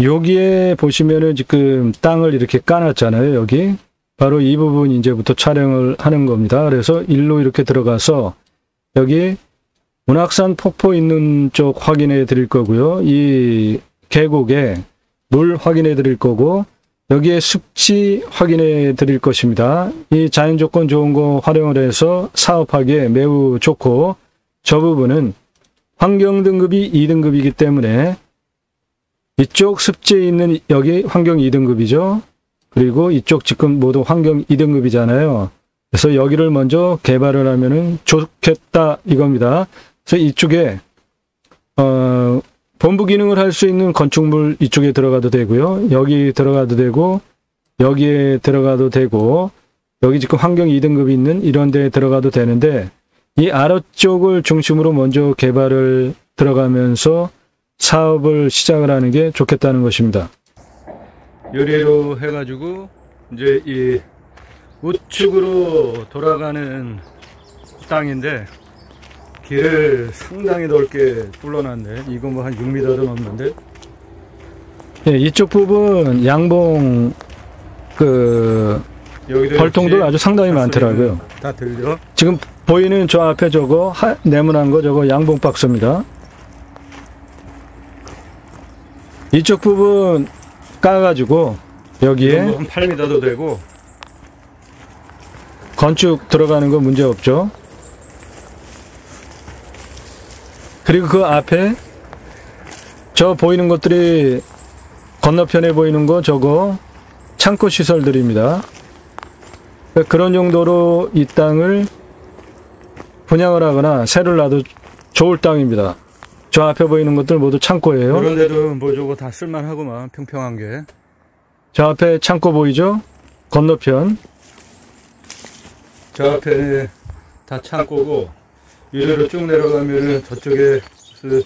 여기에 보시면은 지금 땅을 이렇게 까놨잖아요. 여기 바로 이 부분 이제부터 촬영을 하는 겁니다. 그래서 일로 이렇게 들어가서 여기 문학산 폭포 있는 쪽 확인해 드릴 거고요. 이 계곡에 물 확인해 드릴 거고 여기에 습지 확인해 드릴 것입니다. 이 자연 조건 좋은 거 활용을 해서 사업하기에 매우 좋고 저 부분은 환경 등급이 2등급이기 때문에 이쪽 습지에 있는 여기 환경 2등급이죠. 그리고 이쪽 지금 모두 환경 2등급이잖아요. 그래서 여기를 먼저 개발을 하면은 좋겠다 이겁니다. 그래서 이쪽에 본부 기능을 할 수 있는 건축물 이쪽에 들어가도 되고요. 여기 들어가도 되고 여기에 들어가도 되고 여기 지금 환경 2등급이 있는 이런 데에 들어가도 되는데 이 아래쪽을 중심으로 먼저 개발을 들어가면서 사업을 시작을 하는 게 좋겠다는 것입니다. 요리로 해가지고 이제 이 우측으로 돌아가는 땅인데 길을 상당히 넓게 뚫어놨네. 이거 뭐 한 6m도 넘는데. 예, 이쪽 부분 양봉 벌통들 아주 상당히 많더라고요. 다 들려? 지금 보이는 저 앞에 저거 네모난 거 저거 양봉 박스입니다. 이쪽 부분 까가지고 여기에 한 8m도 되고 건축 들어가는 거 문제 없죠. 그리고 그 앞에 저 보이는 것들이 건너편에 보이는 거 저거 창고 시설들입니다. 그런 정도로 이 땅을 분양을 하거나 세를 놔도 좋을 땅입니다. 저 앞에 보이는 것들 모두 창고예요. 그런데도 뭐 저거 다 쓸만하구만. 평평한 게. 저 앞에 창고 보이죠? 건너편. 저 앞에 다 창고고 위로 쭉 내려가면은 저쪽에 그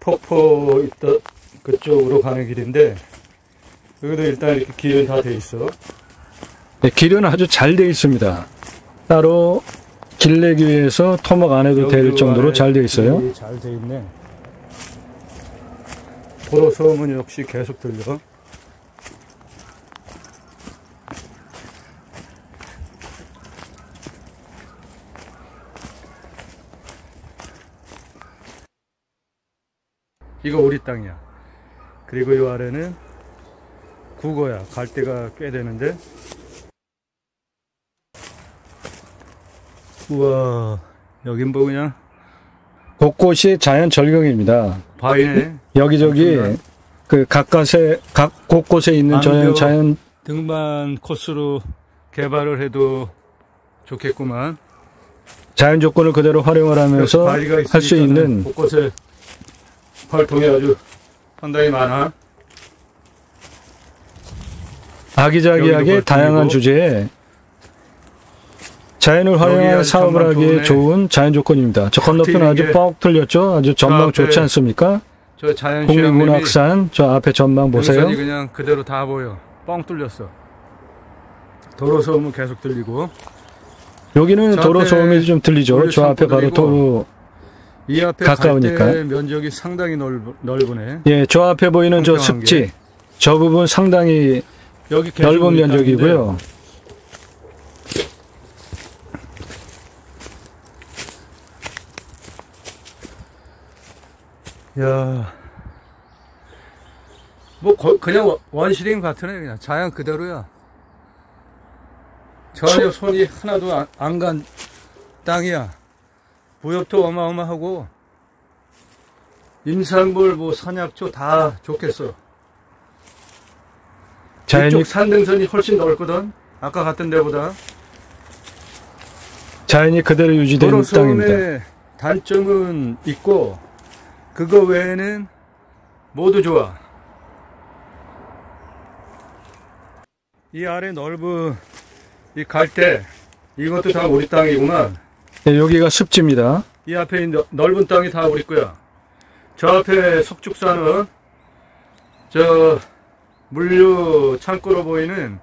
폭포 있던 그쪽으로 가는 길인데 여기도 일단 이렇게 길은 다 돼 있어. 네, 길은 아주 잘 돼 있습니다. 따로 길 내기 위해서 토막 안 해도 될 정도로 잘 돼 있어요. 잘 돼 있네. 도로 소음은 역시 계속 들려. 이거 우리 땅이야. 그리고 이 아래는 국어야. 갈 데가 꽤 되는데. 우와, 여긴 뭐 그냥 곳곳이 자연 절경입니다. 바위네. 여기저기 그 각 곳곳에 있는 자연 등반 코스로 개발을 해도 좋겠구만. 자연 조건을 그대로 활용을 하면서 할 수 있는 곳곳에 활동이 아주 상당히 많아. 아기자기하게 다양한 주제에 자연을 활용한 사업을 하기에 좋은 자연 조건입니다. 저 건너편 아주 뻥 뚫렸죠? 아주 전망 좋지 않습니까? 저 자연 국립문학산 저 앞에 전망 보세요. 그냥 그대로 다 보여. 뻥 뚫렸어. 도로 소음은 계속 들리고. 여기는 도로 소음이 좀 들리죠. 저 앞에 바로 도로 이 앞에 가까우니까. 면적이 상당히 넓으네. 예, 저 앞에 보이는 저 습지 저 부분 상당히 여기 넓은 면적이고요. 야, 뭐 그냥 원시림 같으네. 그냥 자연 그대로야. 전혀 손이 하나도 안 간 땅이야. 부엽도 어마어마하고 임산물 뭐 산약초 다 좋겠어. 자연이 이쪽 산등선이 훨씬 넓거든. 아까 갔던 데보다. 자연이 그대로 유지된 땅입니다. 도로섬의 단점은 있고 그거 외에는 모두 좋아. 이 아래 넓은 이 갈대 이것도 다 우리 땅이구만. 네, 여기가 습지입니다. 이 앞에 있는 넓은 땅이 다 우리 거야. 저 앞에 석축산은 저 물류 창고로 보이는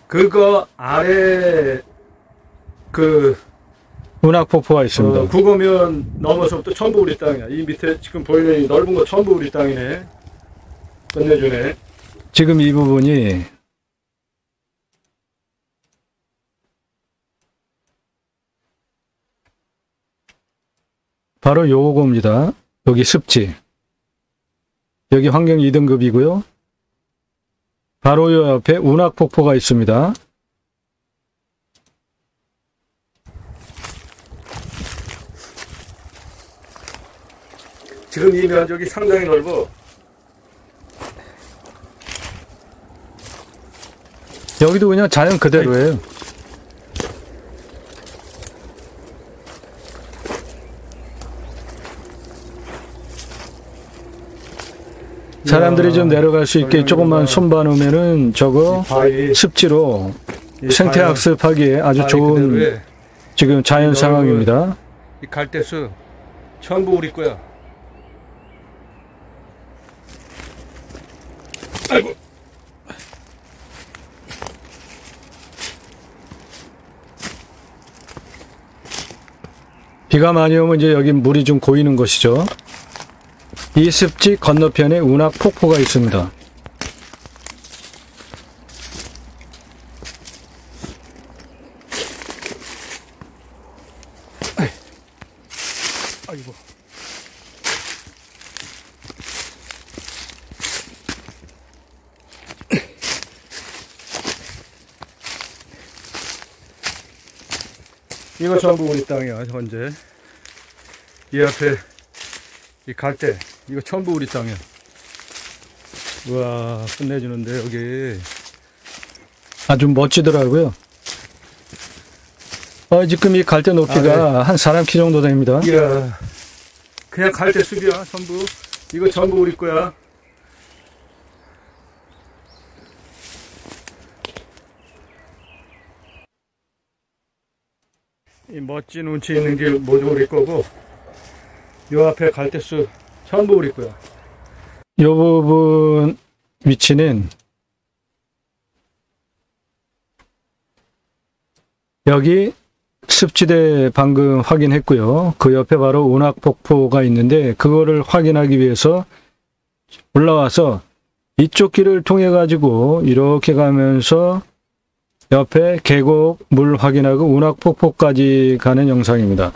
그거 아래 그 운악폭포가 있습니다. 국어면 넘어서부터 전부 우리 땅이야. 이 밑에 지금 보이는 이 넓은 거 전부 우리 땅이네. 끝내주네. 지금 이 부분이 바로 요거입니다. 여기 습지. 여기 환경 2등급이고요. 바로 요 옆에 운악폭포가 있습니다. 지금 이 면적이 상당히 넓어. 여기도 그냥 자연 그대로예요. 사람들이 좀 내려갈 수 있게 조금만 손봐 놓으면은 저거 습지로 생태학습하기에 아주 좋은 지금 자연 상황입니다. 이 갈대수 전부 우리 거야. 아이고. 비가 많이 오면 이제 여기 물이 좀 고이는 것이죠. 이 습지 건너편에 운악폭포가 있습니다. 아이고. 이거 전부 우리 땅이야, 현재. 이 앞에 이 갈대, 이거 전부 우리 땅이야. 우와, 끝내주는데, 여기. 아주 멋지더라고요. 지금 이 갈대 높이가 한 사람 키 정도 됩니다. 이야, 그냥 갈대 숲이야, 전부. 이거 전부 우리 거야. 이 멋진 운치 있는 길 모두 우리 거고, 요 앞에 갈대숲 전부 우리 거야. 이 부분 위치는 여기 습지대 방금 확인했고요. 그 옆에 바로 운악폭포가 있는데 그거를 확인하기 위해서 올라와서 이쪽 길을 통해 가지고 이렇게 가면서 옆에 계곡 물 확인하고 운악폭포까지 가는 영상입니다.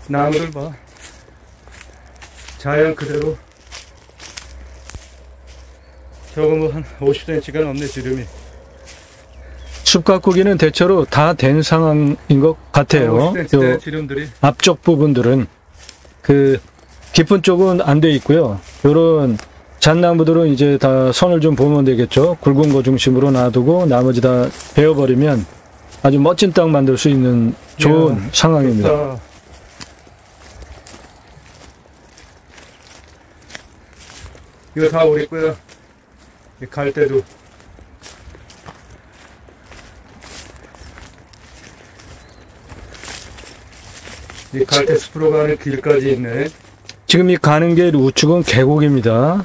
나무를 봐. 자연 그대로. 저거 뭐 한 50cm가 넘네, 지름이. 숲 가꾸기는 대체로 다 된 상황인 것 같아요. 50cm 지름들이. 앞쪽 부분들은 그 깊은 쪽은 안 돼 있고요. 요런 잣나무들은 이제 다 선을 좀 보면 되겠죠. 굵은 거 중심으로 놔두고 나머지 다 베어버리면 아주 멋진 땅 만들 수 있는 좋은 이야, 상황입니다. 좋다. 이거 다 우리 거야. 이 갈대도. 이 갈대 숲으로 가는 길까지 있네. 지금 이 가는 길 우측은 계곡입니다.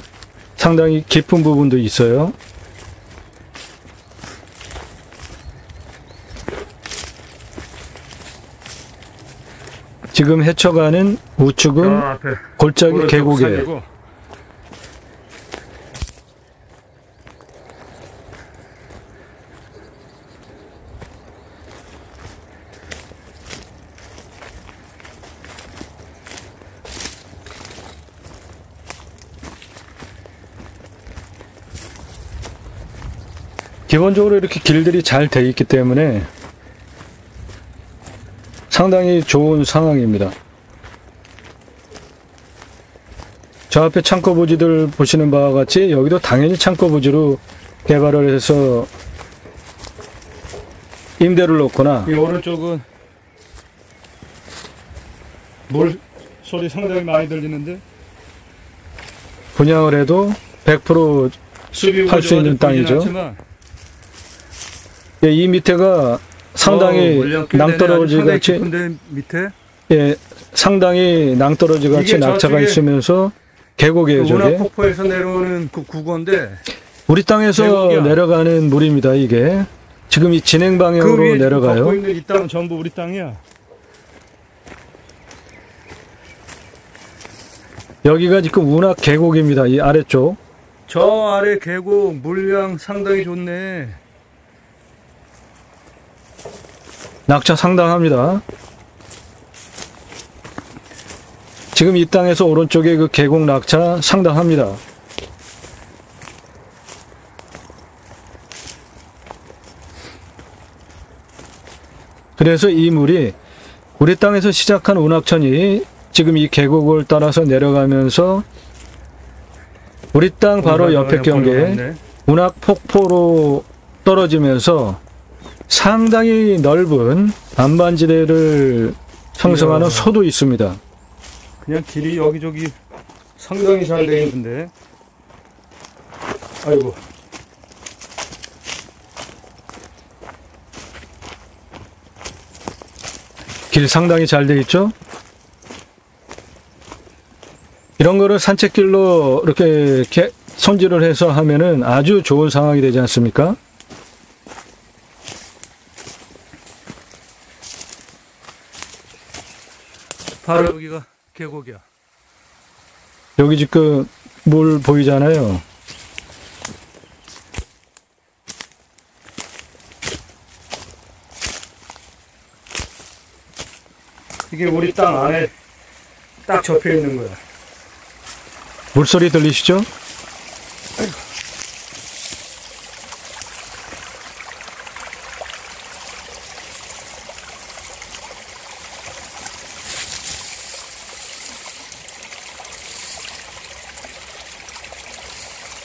상당히 깊은 부분도 있어요. 지금 헤쳐가는 우측은 앞에 골짜기 계곡이에요. 산이고. 기본적으로 이렇게 길들이 잘 돼 있기 때문에 상당히 좋은 상황입니다. 저 앞에 창고 부지들 보시는 바와 같이 여기도 당연히 창고 부지로 개발을 해서 임대를 놓거나, 이 오른쪽은 물 소리 상당히 많이 들리는데 분양을 해도 100% 팔 수 있는 땅이죠. 예, 이 밑에가 상당히 낭떠러지 같이, 깊은데 밑에 예, 상당히 낭떠러지 같이 낙차가 있으면서 계곡이에요, 저게. 운하폭포에서 내려오는 그 구건데 우리 땅에서 계곡이야. 내려가는 물입니다, 이게. 지금 이 진행 방향으로 그 위에 내려가요. 걷고 있는 이 땅은 전부 우리 땅이야. 여기가 지금 운하 계곡입니다, 이 아래쪽. 저 아래 계곡 물량 상당히 좋네. 낙차 상당합니다. 지금 이 땅에서 오른쪽에 그 계곡 낙차 상당합니다. 그래서 이 물이 우리 땅에서 시작한 운하천이 지금 이 계곡을 따라서 내려가면서 우리 땅 바로 옆에 경계에 운하폭포로 떨어지면서 상당히 넓은 안반지대를 형성하는 소도 있습니다. 그냥 길이 여기저기 상당히 잘 되어 있는데. 아이고. 길 상당히 잘 돼 있죠? 이런 거를 산책길로 이렇게 손질을 해서 하면은 아주 좋은 상황이 되지 않습니까? 바로 여기가 계곡이야. 여기 지금 물 보이잖아요. 이게 우리 땅 안에 딱 접혀 있는 거야. 물소리 들리시죠?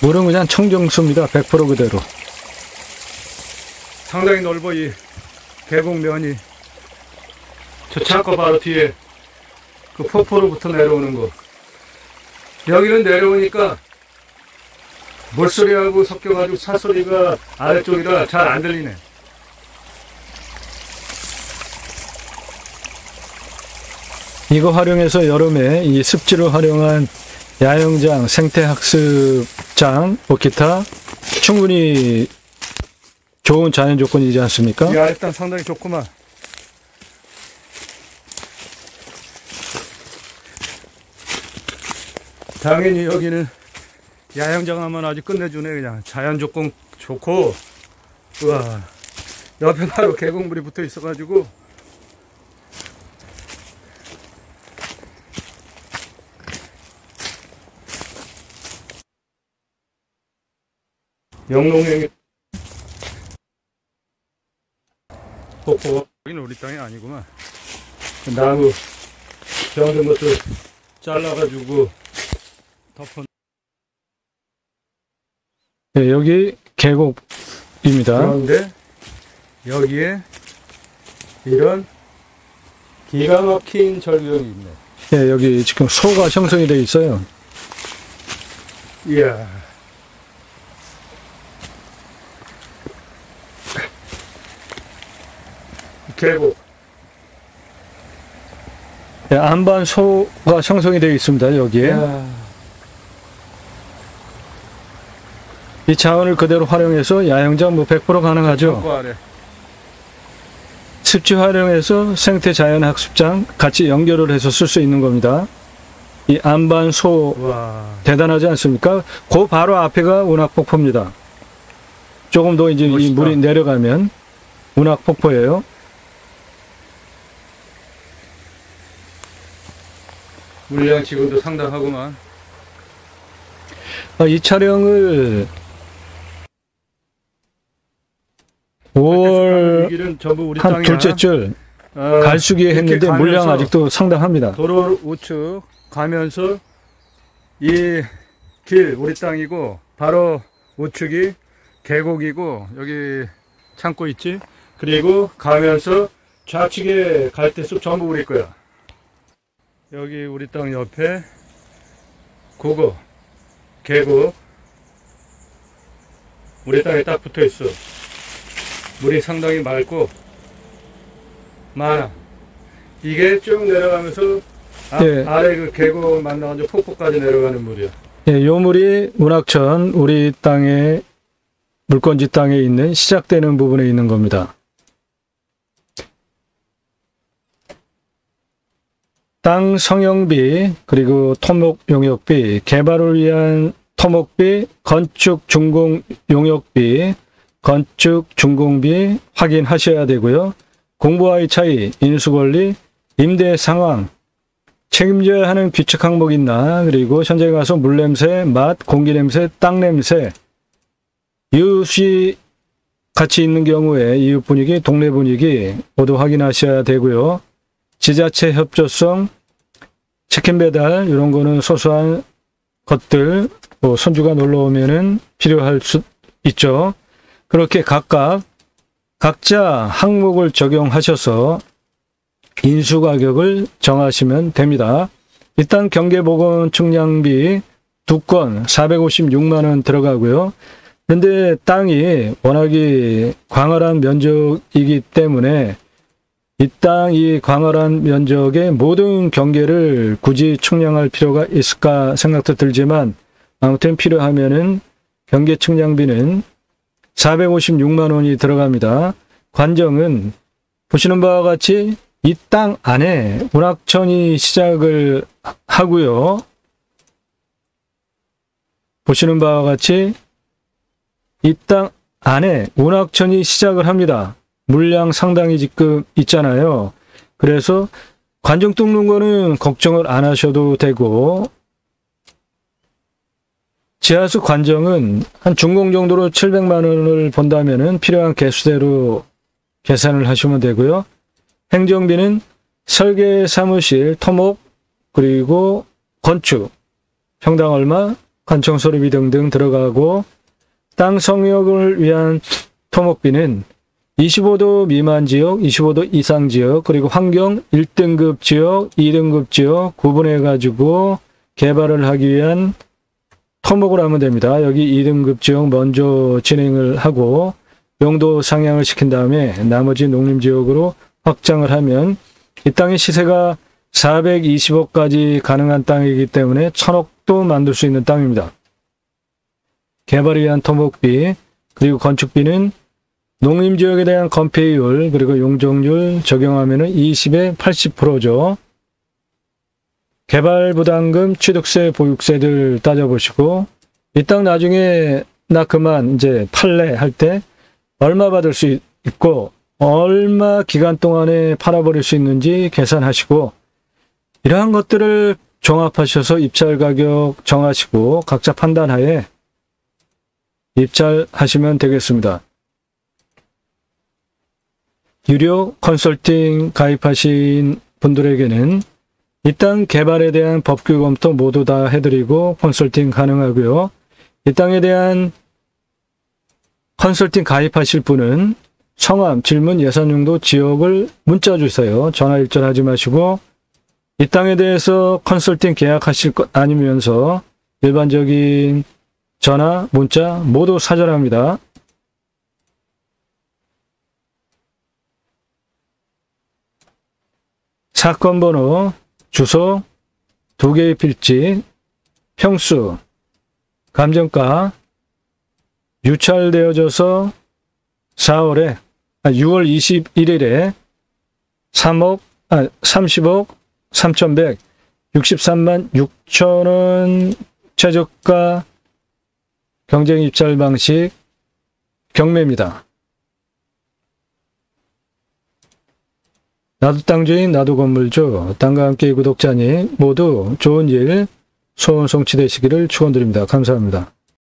물은 그냥 청정수입니다. 100% 그대로. 상당히 넓어, 이 계곡면이. 저 창고 바로 뒤에 그 폭포로부터 내려오는 거. 여기는 내려오니까 물소리하고 섞여가지고 차소리가 아래쪽이라 잘 안 들리네. 이거 활용해서 여름에 이 습지를 활용한 야영장, 생태학습장, 뭐 기타 충분히 좋은 자연 조건이지 않습니까? 이 아래 땅 상당히 좋구만. 당연히 여기는 야영장 하면 아주 끝내주네. 그냥 자연 조건 좋고. 우와, 옆에 바로 계곡물이 붙어 있어가지고 영농행이 폭포. 여기는 우리 땅이 아니구만. 나무 병든 것들 잘라가지고 덮어. 네, 여기 계곡입니다. 그런데 여기에 이런 기가 막힌 절벽이 있네. 네, 여기 지금 소가 형성이 되어 있어요. 이야. 계곡. 네, 안반 소가 형성이 되어 있습니다. 여기에. 이야. 이 자원을 그대로 활용해서 야영장 뭐 100% 가능하죠. 그 아래. 습지 활용해서 생태 자연 학습장 같이 연결을 해서 쓸 수 있는 겁니다. 이 안반 소 와. 대단하지 않습니까? 그 바로 앞에가 운하폭포입니다. 조금 더 이제 이 멋있다. 물이 내려가면 운하폭포예요. 물량 지금도 상당하구만. 이 촬영을 5월 이 길은 전부 우리 한 땅이야. 둘째 줄 갈수기에 이렇게 했는데 물량 가면서 아직도 상당합니다. 도로 우측 가면서 이 길 우리 땅이고 바로 우측이 계곡이고 여기 창고 있지. 그리고 가면서 좌측에 갈대숲 전부 우리 거야. 여기 우리 땅 옆에 고거 계곡 우리 땅에 딱 붙어 있어. 물이 상당히 맑고 많아. 이게 쭉 내려가면서 예. 아래 그 계곡 만나가지고 폭포까지 내려가는 물이야. 예, 요 물이 운악천 우리 땅에 물건지 땅에 있는 시작되는 부분에 있는 겁니다. 땅 성형비 그리고 토목 용역비, 개발을 위한 토목비, 건축 준공 용역비, 건축 준공비 확인하셔야 되고요. 공부와의 차이, 인수권리, 임대 상황, 책임져야 하는 규칙 항목 있나, 그리고 현장에 가서 물냄새, 맛, 공기냄새, 땅냄새, 이웃이 같이 있는 경우에 이웃 분위기, 동네 분위기 모두 확인하셔야 되고요. 지자체 협조성, 치킨 배달 이런 거는 소소한 것들, 뭐 손주가 놀러 오면은 필요할 수 있죠. 그렇게 각자 항목을 적용하셔서 인수가격을 정하시면 됩니다. 일단 경계보건 측량비 2건 456만 원 들어가고요. 그런데 땅이 워낙에 광활한 면적이기 때문에 이 땅이 광활한 면적의 모든 경계를 굳이 측량할 필요가 있을까 생각도 들지만 아무튼 필요하면은 경계 측량비는 456만 원이 들어갑니다. 관정은 보시는 바와 같이 이 땅 안에 운악천이 시작을 하고요. 보시는 바와 같이 이 땅 안에 운악천이 시작을 합니다. 물량 상당히 지금 있잖아요. 그래서 관정 뚫는 거는 걱정을 안 하셔도 되고 지하수 관정은 한 준공 정도로 700만 원을 본다면은 필요한 개수대로 계산을 하시면 되고요. 행정비는 설계 사무실, 토목, 그리고 건축, 평당 얼마, 관청소리비 등등 들어가고 땅 성역을 위한 토목비는 25도 미만 지역, 25도 이상 지역, 그리고 환경 1등급 지역, 2등급 지역 구분해 가지고 개발을 하기 위한 토목을 하면 됩니다. 여기 2등급 지역 먼저 진행을 하고 용도 상향을 시킨 다음에 나머지 농림지역으로 확장을 하면 이 땅의 시세가 420억까지 가능한 땅이기 때문에 1000억도 만들 수 있는 땅입니다. 개발을 위한 토목비 그리고 건축비는 농림지역에 대한 건폐율 그리고 용적률 적용하면 20에 80%죠. 개발부담금, 취득세, 보유세들 따져보시고 이 땅 나중에 나 그만 이제 팔래 할 때 얼마 받을 수 있고 얼마 기간 동안에 팔아버릴 수 있는지 계산하시고 이러한 것들을 종합하셔서 입찰 가격 정하시고 각자 판단하에 입찰하시면 되겠습니다. 유료 컨설팅 가입하신 분들에게는 이 땅 개발에 대한 법규 검토 모두 다 해드리고 컨설팅 가능하고요. 이 땅에 대한 컨설팅 가입하실 분은 성함, 질문, 예산 용도, 지역을 문자 주세요. 전화 일절하지 마시고 이 땅에 대해서 컨설팅 계약하실 것 아니면서 일반적인 전화, 문자 모두 사절합니다. 사건 번호, 주소, 2개의 필지, 평수, 감정가, 유찰되어져서 6월 21일에 30억 3,100, 63만 6천 원 최저가 경쟁 입찰 방식 경매입니다. 나도 땅주인, 나도 건물주, 땅과 함께 구독자님 모두 좋은 일, 소원성취 되시기를 축원드립니다. 감사합니다.